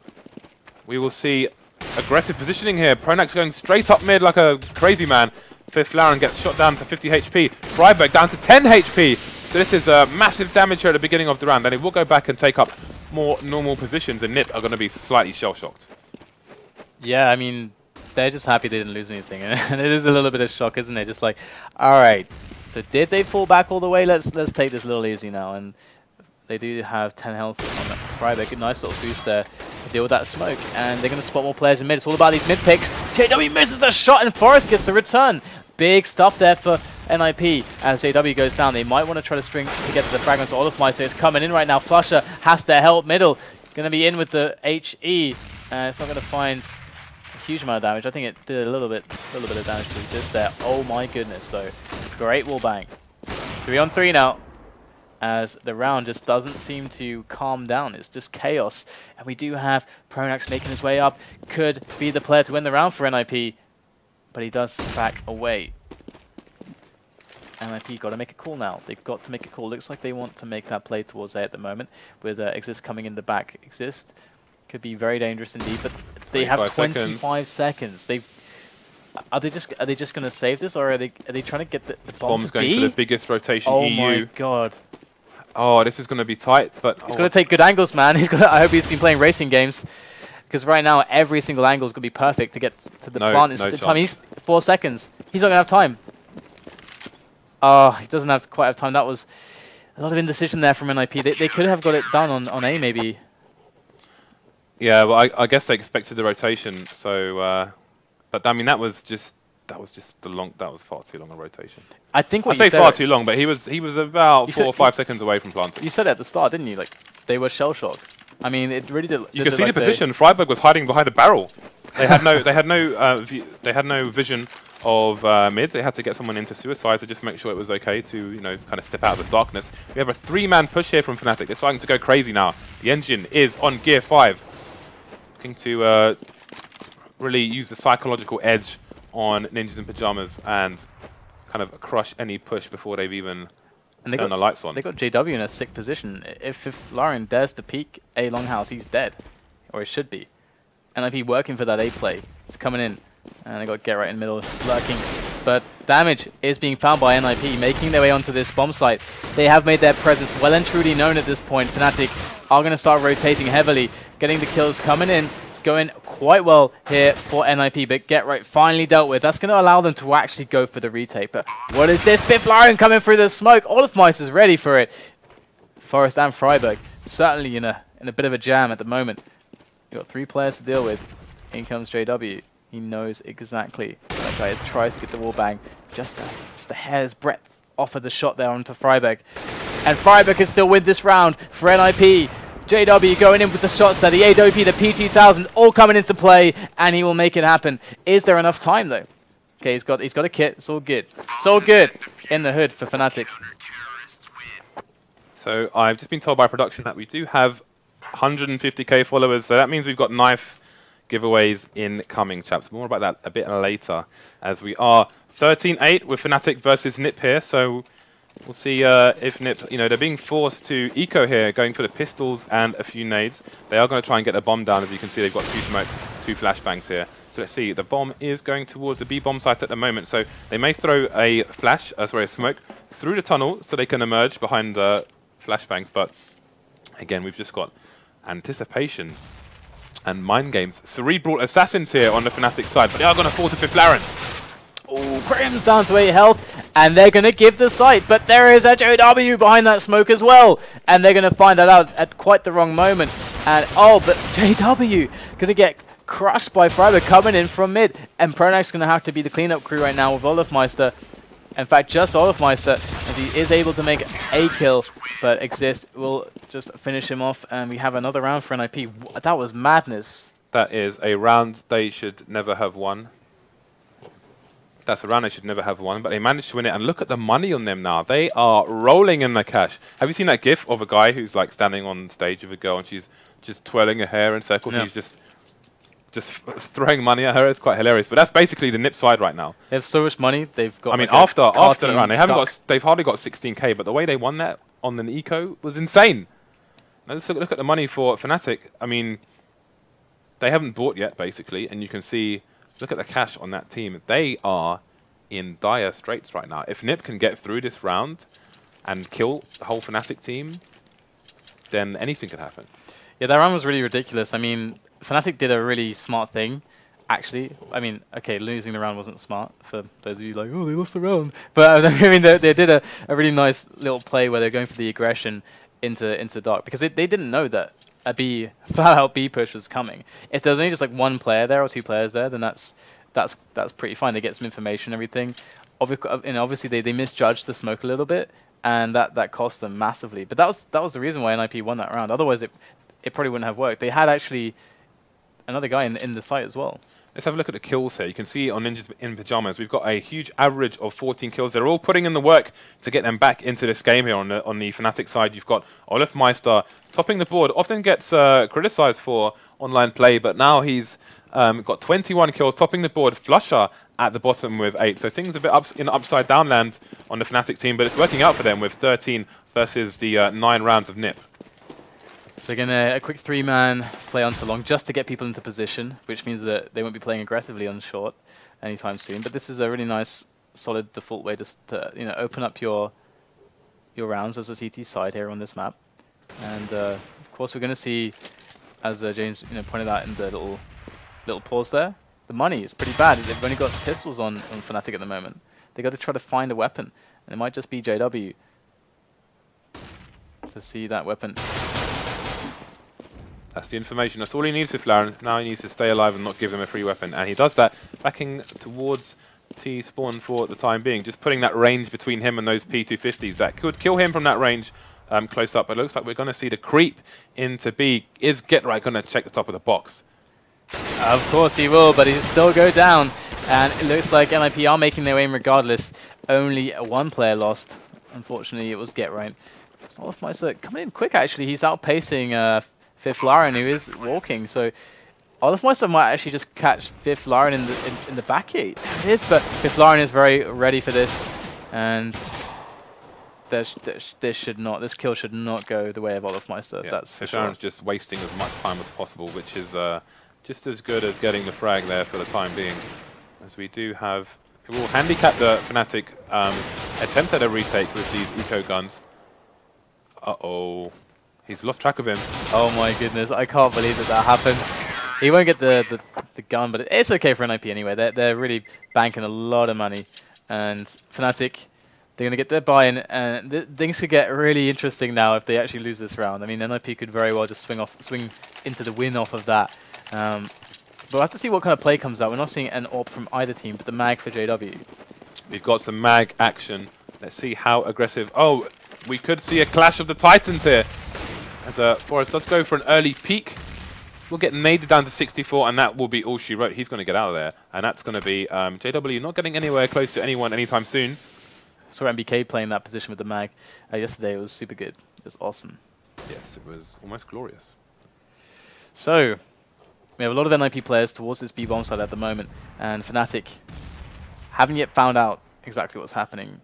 A: We will see aggressive positioning here. pronax going straight up mid like a crazy man. Fifflaren gets shot down to 50 HP. friberg down to 10 HP. So this is massive damage here at the beginning of the round. Then he will go back and take up more normal positions, and NiP are going to be slightly shell-shocked.
B: Yeah, I mean, they're just happy they didn't lose anything. And it is a little bit of shock, isn't it? Just like, all right, so did they fall back all the way? Let's take this a little easy now. And they do have 10 health on that friberg. A nice little boost there to deal with that smoke. And they're going to spot more players in mid. It's all about these mid picks. JW misses the shot, and Forest gets the return. Big stuff there for NiP as JW goes down. They might want to try to string to get to the fragments. olofmeister is coming in right now. flusha has to help middle. Going to be in with the HE. It's not going to find a huge amount of damage. I think it did a little bit of damage to Xizt there. Oh my goodness, though. Great wall bang. 3-on-3 now, as the round just doesn't seem to calm down. It's just chaos. And we do have pronax making his way up. Could be the player to win the round for NiP, but he does back away. NiP got to make a call now. They've got to make a call. Looks like they want to make that play towards A at the moment, with Xizt coming in the back. Xizt could be very dangerous indeed, but they have 25 seconds. Are they just going to save this, or are they trying to get the bomb
A: Bomb's
B: to
A: going
B: B?
A: for the biggest rotation
B: Oh
A: EU.
B: my god.
A: Oh, this is going to be tight, but
B: He's got to take good angles, man. I hope he's been playing racing games, because right now every single angle is going to be perfect to get to the plant.
A: No
B: time. He's 4 seconds. He's not going to have time. Oh, he doesn't have quite have time. That was a lot of indecision there from NiP. They could have got it done on A maybe.
A: Yeah, well, I guess they expected the rotation. So, but I mean, that was far too long a rotation.
B: I think what
A: I
B: you
A: say far too long, but he was about 4 or 5 seconds away from planting.
B: You said it at the start, didn't you? Like they were shell shocked. I mean, it really did.
A: You can see the position. friberg was hiding behind a barrel. They had no vision of mid. They had to get someone into suicide to just make sure it was okay to kind of step out of the darkness. We have a 3-man push here from Fnatic. They're starting to go crazy now. The engine is on gear 5, looking to really use the psychological edge on Ninjas in Pajamas and kind of crush any push before they've even turned the lights on.
B: They got JW in a sick position. If Lauren dares to peek A longhouse, he's dead, or he should be. NiP working for that A play. It's coming in, and they got Get Right in the middle, it's lurking. But damage is being found by NiP, making their way onto this bomb site. They have made their presence well and truly known at this point. Fnatic are going to start rotating heavily, getting the kills coming in. It's going quite well here for NiP, but Get Right finally dealt with. That's going to allow them to actually go for the retake. But what is this? Fifflaren coming through the smoke. olofmeister's ready for it. Forest and friberg certainly in a bit of a jam at the moment. You've got 3 players to deal with. In comes JW. He knows exactly that guy tries to get the wall bang just a hair's breadth off of the shot there onto friberg. And friberg can still win this round for NiP. JW going in with the shots there, the AWP, the P2000, all coming into play, and he will make it happen. Is there enough time though? Okay, he's got a kit. It's all good. It's all good in the hood for Fnatic.
A: So I've just been told by production that we do have 150k followers, so that means we've got knife giveaways incoming, chaps. More about that a bit later, as we are 13-8 with Fnatic versus NiP here. So we'll see if NiP, they're being forced to eco here, going for the pistols and a few nades. They are going to try and get a bomb down. As you can see, they've got 2 smokes, 2 flashbangs here. So let's see, the bomb is going towards the B bomb site at the moment. So they may throw a a smoke through the tunnel so they can emerge behind flashbangs. But again, we've just got anticipation and mind games. Cerebral assassins here on the Fnatic side, but they are going to fall to Fifflaren.
B: Oh, KRiMZ down to 8 health, and they're going to give the site, but there is a JW behind that smoke as well, and they're going to find that out at quite the wrong moment. And oh, but JW going to get crushed by friberg coming in from mid. And pronax going to have to be the cleanup crew right now with olofmeister. In fact, just olofmeister, and he is able to make a kill, but Xizt will just finish him off, and we have another round for NiP. That was madness.
A: That is a round they should never have won. That's a round they should never have won, but they managed to win it. And look at the money on them now. They are rolling in the cash. Have you seen that gif of a guy who's like standing on stage with a girl and she's just twirling her hair in circles? Yeah. He's just throwing money at her. It's quite hilarious. But that's basically the NiP side right now.
B: They have so much money. They've got.
A: I mean, after the round, they've hardly got 16k. But the way they won that on an eco was insane. Now let's look at the money for Fnatic. I mean, they haven't bought yet, basically, and you can see. Look at the cash on that team. They are in dire straits right now. If NiP can get through this round and kill the whole Fnatic team, then anything could happen. Yeah,
B: that round was really ridiculous. I mean, Fnatic did a really smart thing, actually. I mean, okay, losing the round wasn't smart for those of you like, oh, they lost the round. But I mean, they did a really nice little play where they're going for the aggression into dark, because they didn't know that a flat-out B push was coming. If there's only just like one player there or two players there, then that's pretty fine. They get some information, everything. Obviously, they misjudged the smoke a little bit, and that cost them massively. But that was the reason why NiP won that round. Otherwise, it probably wouldn't have worked. They had actually another guy in the site as well.
A: Let's have a look at the kills here. You can see on Ninjas in Pyjamas, we've got a huge average of 14 kills. They're all putting in the work to get them back into this game here on the Fnatic side. You've got olofmeister topping the board. Often gets criticized for online play, but now he's got 21 kills, topping the board. Flusha at the bottom with 8. So things a bit in the upside down land on the Fnatic team, but it's working out for them with 13 versus the 9 rounds of NiP.
B: So again, a quick 3-man play onto long just to get people into position, which means that they won't be playing aggressively on short anytime soon. But this is a really nice, solid default way just to open up your rounds as a CT side here on this map. And of course, we're going to see, as James pointed out in the little pause there, the money is pretty bad. They've only got pistols on Fnatic at the moment. They got to try to find a weapon, and it might just be JW to see that weapon.
A: That's the information. That's all he needs with Fifflaren. Now he needs to stay alive and not give them a free weapon. And he does that, backing towards T-spawn for the time being. Just putting that range between him and those P250s. That could kill him from that range close up. But it looks like we're going to see the creep into B. Is GetRight going to check the top of the box?
B: Of course he will, but he'll still go down. And it looks like NiP are making their way in regardless. Only one player lost. Unfortunately, it was GetRight. olofmeister coming in quick, actually. He's outpacing Fifflaren, who is walking, so olofmeister might actually just catch Fifflaren in the back gate. It is, but Fifflaren is very ready for this, and this kill should not go the way of olofmeister.
A: Yeah,
B: that's for
A: Fifflaren's
B: sure.
A: just wasting as much time as possible, which is just as good as getting the frag there for the time being. As we do have, it will handicap the Fnatic attempt at a retake with these eco guns. Uh-oh. He's lost track of him.
B: Oh my goodness, I can't believe that happened. He won't get the gun, but it's okay for NiP anyway. They're really banking a lot of money. And Fnatic, they're going to get their buy-in, and things could get really interesting now if they actually lose this round. I mean, NiP could very well just swing into the win off of that. But we'll have to see what kind of play comes out. We're not seeing an AWP from either team, but the mag for JW.
A: We've got some mag action. Let's see how aggressive. Oh, we could see a clash of the Titans here. As Forrest does go for an early peek. We'll get naded down to 64, and that will be all she wrote. He's going to get out of there. And that's going to be JW not getting anywhere close to anyone anytime soon.
B: Saw MBK playing that position with the mag yesterday. It was super good. It was awesome.
A: Yes, it was almost glorious.
B: So, we have a lot of NiP players towards this B-bomb side at the moment. And Fnatic haven't yet found out exactly what's happening.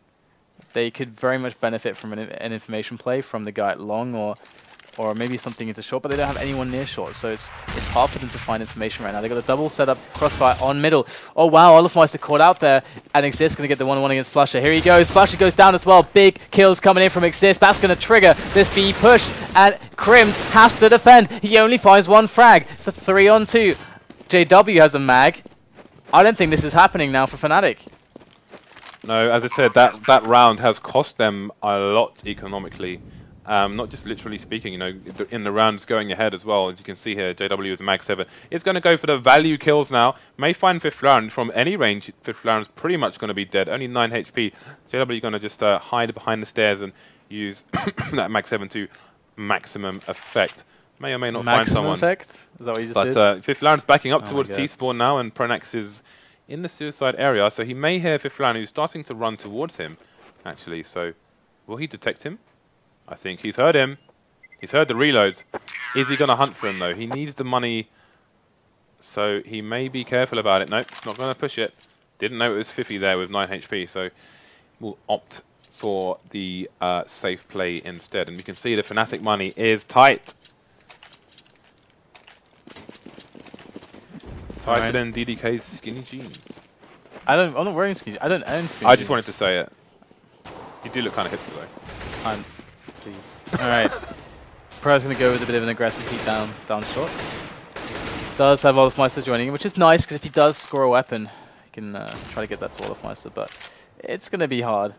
B: They could very much benefit from an information play from the guy at long, or maybe something into short, but they don't have anyone near short, so it's hard for them to find information right now. They got a double setup, crossfire on middle. Oh wow, olofmeister caught out there, and Xizt going to get the 1-on-1 against flusha. Here he goes, flusha goes down as well. Big kills coming in from Xizt. That's going to trigger this B push, and KRiMZ has to defend. He only finds one frag. It's a 3-on-2. JW has a mag. I don't think this is happening now for Fnatic.
A: No, as I said, that round has cost them a lot economically. not just literally speaking, you know, in the rounds going ahead as well. As you can see here, JW with Mag 7 is going to go for the value kills now. May find Fifflaren from any range. Fifflaren's pretty much going to be dead, only 9 HP. JW going to just hide behind the stairs and use that Mag 7 to maximum effect. May or may not find someone.
B: Effect? Is that what you just did?
A: But Fifflaren's backing up towards T-spawn now, and pronax is in the suicide area, so he may hear Fifflaren, who's starting to run towards him, actually. So will he detect him? I think he's heard him. He's heard the reloads. Is he going to hunt for him, though? He needs the money, so he may be careful about it. Nope, it's not going to push it. Didn't know it was Fiffy there with 9 HP, so we'll opt for the safe play instead. And we can see the Fnatic money is tight. Tighter than DDK's skinny jeans.
B: I'm not wearing skinny jeans. I don't own skinny jeans.
A: I just wanted to say it. You do look kind of hipster, though.
B: Please. Alright. Pro's going to go with a bit of an aggressive heat down shot. Does have olofmeister joining him, which is nice, because if he does score a weapon, he can try to get that to olofmeister, but it's going to be hard.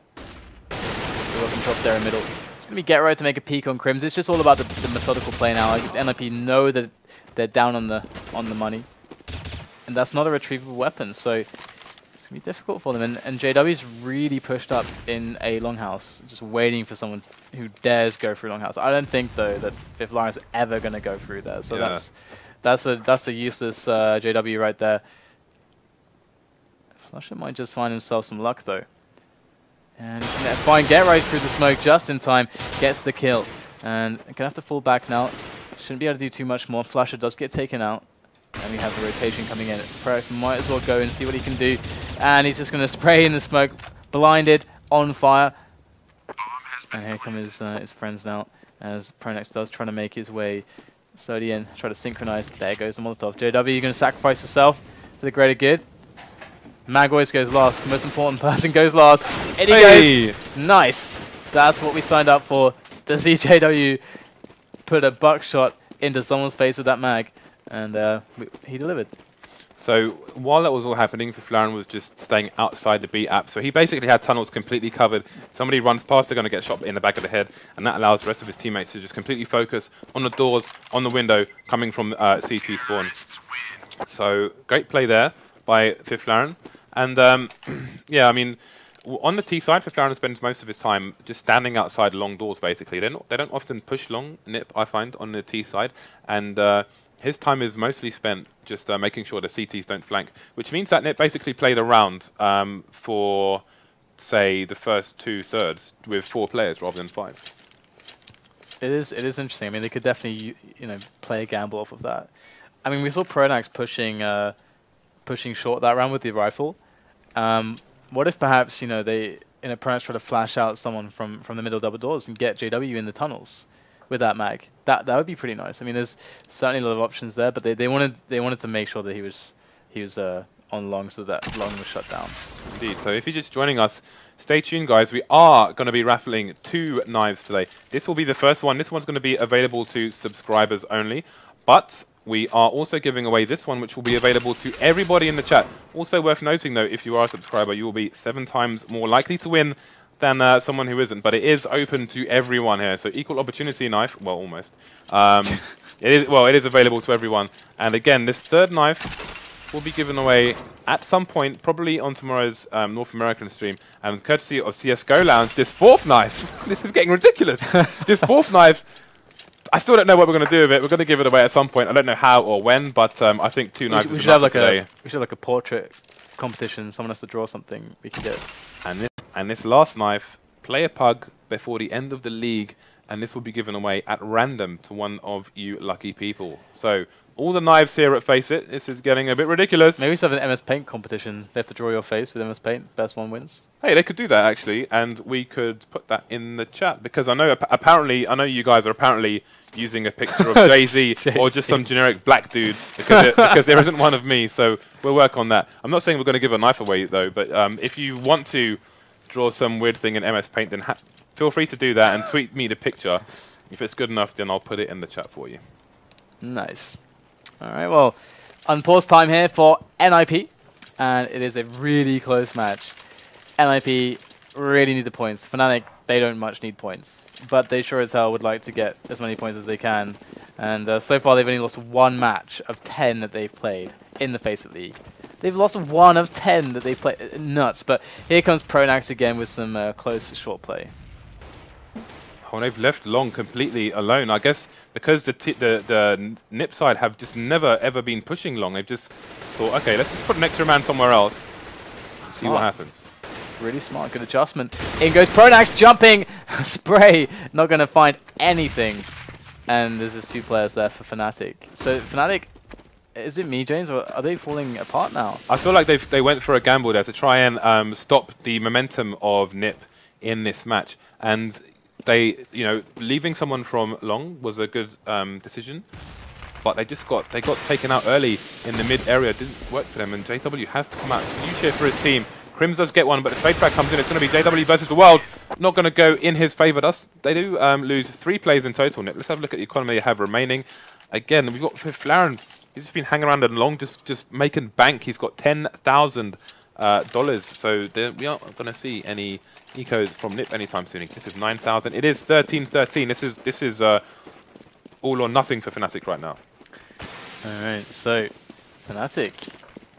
B: Welcome drop there in middle. It's going to be get right to make a peek on KRiMZ. It's just all about the methodical play now. Like, NiP know that they're down on the money. And that's not a retrievable weapon, so it's going to be difficult for them. And JW's really pushed up in a longhouse, just waiting for someone who dares go through longhouse. I don't think, though, that Fifflaren is ever going to go through there. So that's a useless JW right there. flusha might just find himself some luck, though. And he's going to find get right through the smoke just in time, gets the kill. And going to have to fall back now. Shouldn't be able to do too much more. flusha does get taken out. And we have the rotation coming in. pronax might as well go and see what he can do. And he's just going to spray in the smoke. Blinded, on fire. And here come his friends now. As pronax does try to make his way slowly in. Try to synchronize. There goes the Molotov. JW, you're going to sacrifice yourself for the greater good. Mag always goes last. The most important person goes last. And he goes. Nice. That's what we signed up for. To see JW put a buckshot into someone's face with that mag. And he delivered.
A: So while that was all happening, Fifflaren was just staying outside the B app. So he basically had tunnels completely covered. Somebody runs past, they're going to get shot in the back of the head. And that allows the rest of his teammates to just completely focus on the doors, on the window, coming from CT spawn. So great play there by Fifflaren. And yeah, I mean, on the T side, Fifflaren spends most of his time just standing outside long doors, basically. They don't often push long, NiP, I find, on the T side. And his time is mostly spent just making sure the CTs don't flank, which means that NiP basically played around for, say, the first 2/3 with 4 players rather than 5.
B: It is interesting. I mean, they could definitely play a gamble off of that. I mean, we saw pronax pushing short that round with the rifle. What if perhaps they pronax try to flash out someone from the middle double doors and get JW in the tunnels with that mag? That would be pretty nice. I mean, there's certainly a lot of options there, but they wanted to make sure that he was on long, so that long was shut down.
A: Indeed. So if you're just joining us, stay tuned, guys. We are going to be raffling 2 knives today. This will be the first one. This one's going to be available to subscribers only, but we are also giving away this one, which will be available to everybody in the chat. Also worth noting, though, if you are a subscriber, you will be 7 times more likely to win than someone who isn't, but it is open to everyone here. So equal opportunity knife, well, almost. It is available to everyone. And again, this 3rd knife will be given away at some point, probably on tomorrow's North American stream. And courtesy of CSGO Lounge, this 4th knife, this is getting ridiculous. This 4th knife, I still don't know what we're going to do with it. We're going to give it away at some point. I don't know how or when, but I think 2 knives is enough for today.
B: We should have like a portrait competition. Someone has to draw something we can get.
A: And this last knife, play a pug before the end of the league, and this will be given away at random to one of you lucky people. So all the knives here at FACEIT, this is getting a bit ridiculous.
B: Maybe we should have an MS Paint competition. They have to draw your face with MS Paint. Best one wins.
A: Hey, they could do that actually, and we could put that in the chat, because I know I know you guys are apparently using a picture of Jay-Z or just some generic black dude, because there isn't one of me. So we'll work on that. I'm not saying we're going to give a knife away though, but if you want to draw some weird thing in MS Paint, then feel free to do that and tweet me the picture. If it's good enough, then I'll put it in the chat for you.
B: Nice. All right, well, unpause time here for NiP, and it is a really close match. NiP really need the points. Fnatic, they don't much need points. But they sure as hell would like to get as many points as they can. And so far they've only lost 1 match of 10 that they've played in the FACEIT League. They've lost 1 of 10 that they've played. Nuts. But here comes pronax again with some close short play.
A: Oh, they've left Long completely alone. I guess because the NiP side have just never ever been pushing Long. They've just thought, okay, let's just put an extra man somewhere else. See what happens.
B: Really smart, good adjustment. In goes pronax, jumping spray, not going to find anything. And there's just 2 players there for Fnatic. So Fnatic, is it me, James, or are they falling apart now?
A: I feel like they went for a gamble there to try and stop the momentum of NiP in this match, and they, leaving someone from Long was a good decision, but they got taken out early in the mid area. It didn't work for them, and JW has to come out. New cheer for his team. KRiMZ does get one, but the trade frag comes in. It's going to be JW versus the world. Not going to go in his favour. They do lose 3 plays in total. Let's have a look at the economy they have remaining. Again, we've got Fifflaren. He's just been hanging around and Long, just making bank. He's got $10,000. So we aren't going to see any ecos from NiP anytime soon. This is 9,000. It is 13-13. This is all or nothing for Fnatic right now.
B: All right, so Fnatic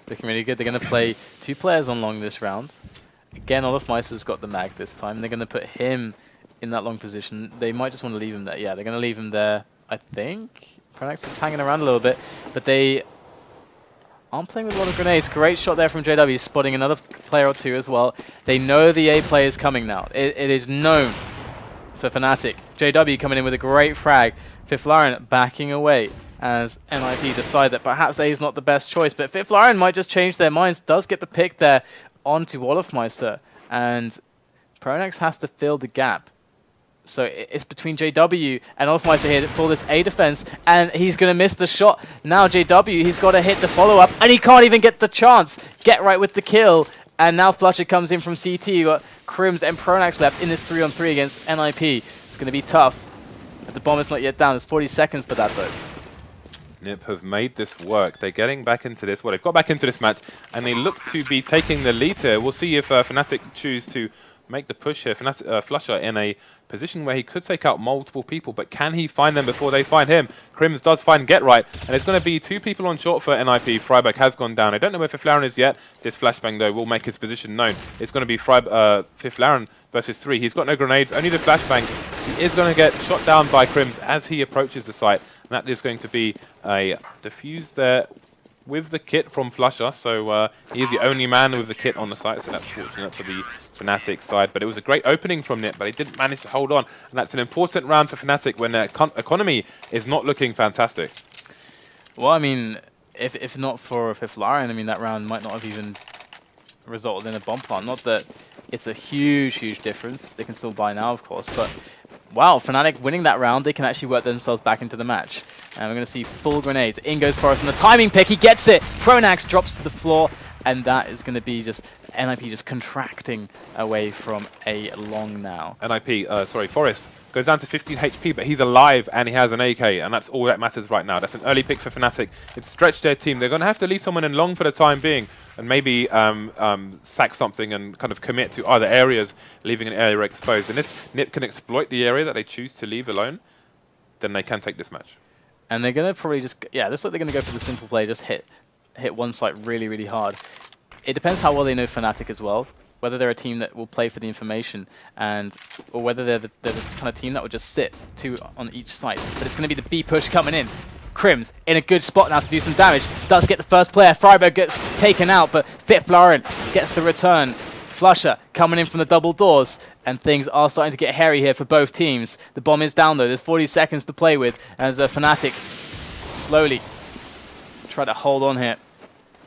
B: looking really good. They're going to play 2 players on Long this round. Again, olofmeister's got the mag this time. They're going to put him in that Long position. They might just want to leave him there. Yeah, they're going to leave him there, I think. pronax is hanging around a little bit, but they aren't playing with a lot of grenades. Great shot there from JW, spotting another player or 2 as well. They know the A play is coming now. It is known for Fnatic. JW coming in with a great frag. Fifflaren backing away as NiP decide that perhaps A is not the best choice, but Fifflaren might just change their minds. Does get the pick there onto olofmeister, and pronax has to fill the gap. So it's between JW and olofmeister here for this A defense, and he's going to miss the shot. Now JW, he's got to hit the follow-up, and he can't even get the chance. Get right with the kill, and now flusha comes in from CT. You got KRiMZ and pronax left in this 3-on-3 against NiP. It's going to be tough, but the bomb is not yet down. There's 40 seconds for that, though.
A: NiP have made this work. They're getting back into this. Well, they've got back into this match, and they look to be taking the lead here. We'll see if Fnatic choose to make the push here. flusha in a position where he could take out multiple people, but can he find them before they find him? KRiMZ does find Get Right, and there's going to be 2 people on short for NiP. friberg has gone down. I don't know where Fifflaren is yet. This flashbang, though, will make his position known. It's going to be Fifflaren versus 3. He's got no grenades, only the flashbang. He is going to get shot down by KRiMZ as he approaches the site, and that is going to be a defuse there with the kit from flusha, so he is the only man with the kit on the site, so that's fortunate for the Fnatic side. But it was a great opening from NiP, but he didn't manage to hold on, and that's an important round for Fnatic when their economy is not looking fantastic.
B: Well, I mean, if not for Fifflaren, I mean, that round might not have even resulted in a bomb plant. Not that it's a huge, huge difference. They can still buy now, of course, but wow, Fnatic winning that round, they can actually work themselves back into the match. And we're going to see full grenades. In goes Forest on the timing pick. He gets it. pronax drops to the floor. And that is going to be just NiP just contracting away from a Long now. Forest goes down to 15 HP, but he's alive and he has an AK. And that's all that matters right now. That's an early pick for Fnatic. It's stretched their team. They're going to have to leave someone in Long for the time being. And maybe sack something and kind of commit to other areas, leaving an area exposed. And if NiP can exploit the area that they choose to leave alone, then they can take this match. And they're going to probably just, yeah, looks like they're going to go for the simple play, just hit one site really, really hard. It depends how well they know Fnatic as well, whether they're a team that will play for the information, or whether they're the kind of team that will just sit 2 on each site. But it's going to be the B push coming in. KRiMZ in a good spot now to do some damage. Does get the first player. friberg gets taken out, but Fifflaren gets the return. flusha coming in from the double doors, and things are starting to get hairy here for both teams. The bomb is down, though. There's 40 seconds to play with as Fnatic slowly try to hold on here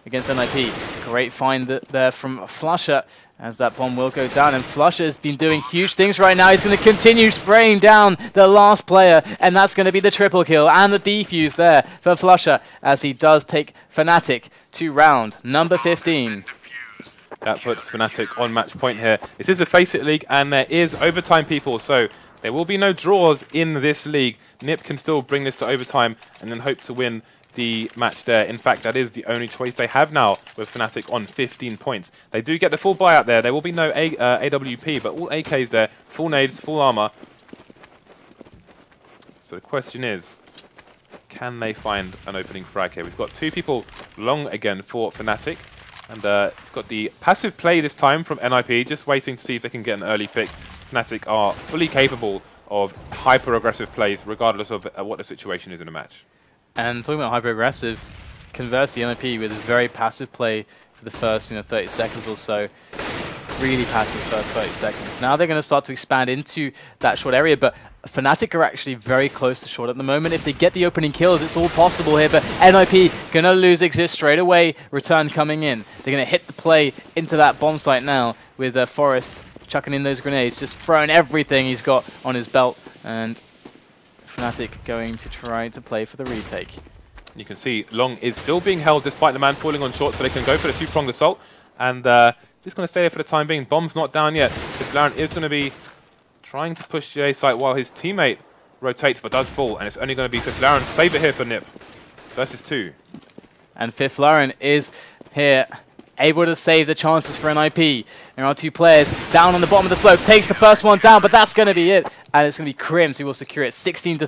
B: against NiP. Great find there from flusha as that bomb will go down, and flusha has been doing huge things right now. He's going to continue spraying down the last player, and that's going to be the triple kill and the defuse there for flusha as he does take Fnatic to round number 15.
A: That puts Fnatic on match point here. This is a FACEIT league, and there is overtime, people, so there will be no draws in this league. NiP can still bring this to overtime and then hope to win the match there. In fact, that is the only choice they have now with Fnatic on 15 points. They do get the full buyout there. There will be no AWP, but all AKs there, full nades, full armor. So the question is, can they find an opening frag here? We've got 2 people long again for Fnatic. And we've got the passive play this time from NiP, just waiting to see if they can get an early pick. Fnatic are fully capable of hyper-aggressive plays, regardless of what the situation is in a match.
B: And talking about hyper-aggressive, conversely, NiP with a very passive play for the first 30 seconds or so. Really passive first 30 seconds. Now they're going to start to expand into that short area, but Fnatic are actually very close to short at the moment. If they get the opening kills, it's all possible here, but NiP going to lose Xizt straight away. Return coming in. They're going to hit the play into that bomb site now with Forest chucking in those grenades, just throwing everything he's got on his belt, and Fnatic going to try to play for the retake.
A: You can see Long is still being held despite the man falling on short, so they can go for the 2-pronged assault, and just going to stay there for the time being. Bomb's not down yet. Fifflaren is going to be trying to push the A site while his teammate rotates but does fall, and it's only going to be Fifflaren to save it here for NiP versus 2.
B: And Fifflaren is here, able to save the chances for NiP. There are 2 players down on the bottom of the slope, takes the first one down, but that's going to be it. And it's going to be KRiMZ who will secure it 16-30.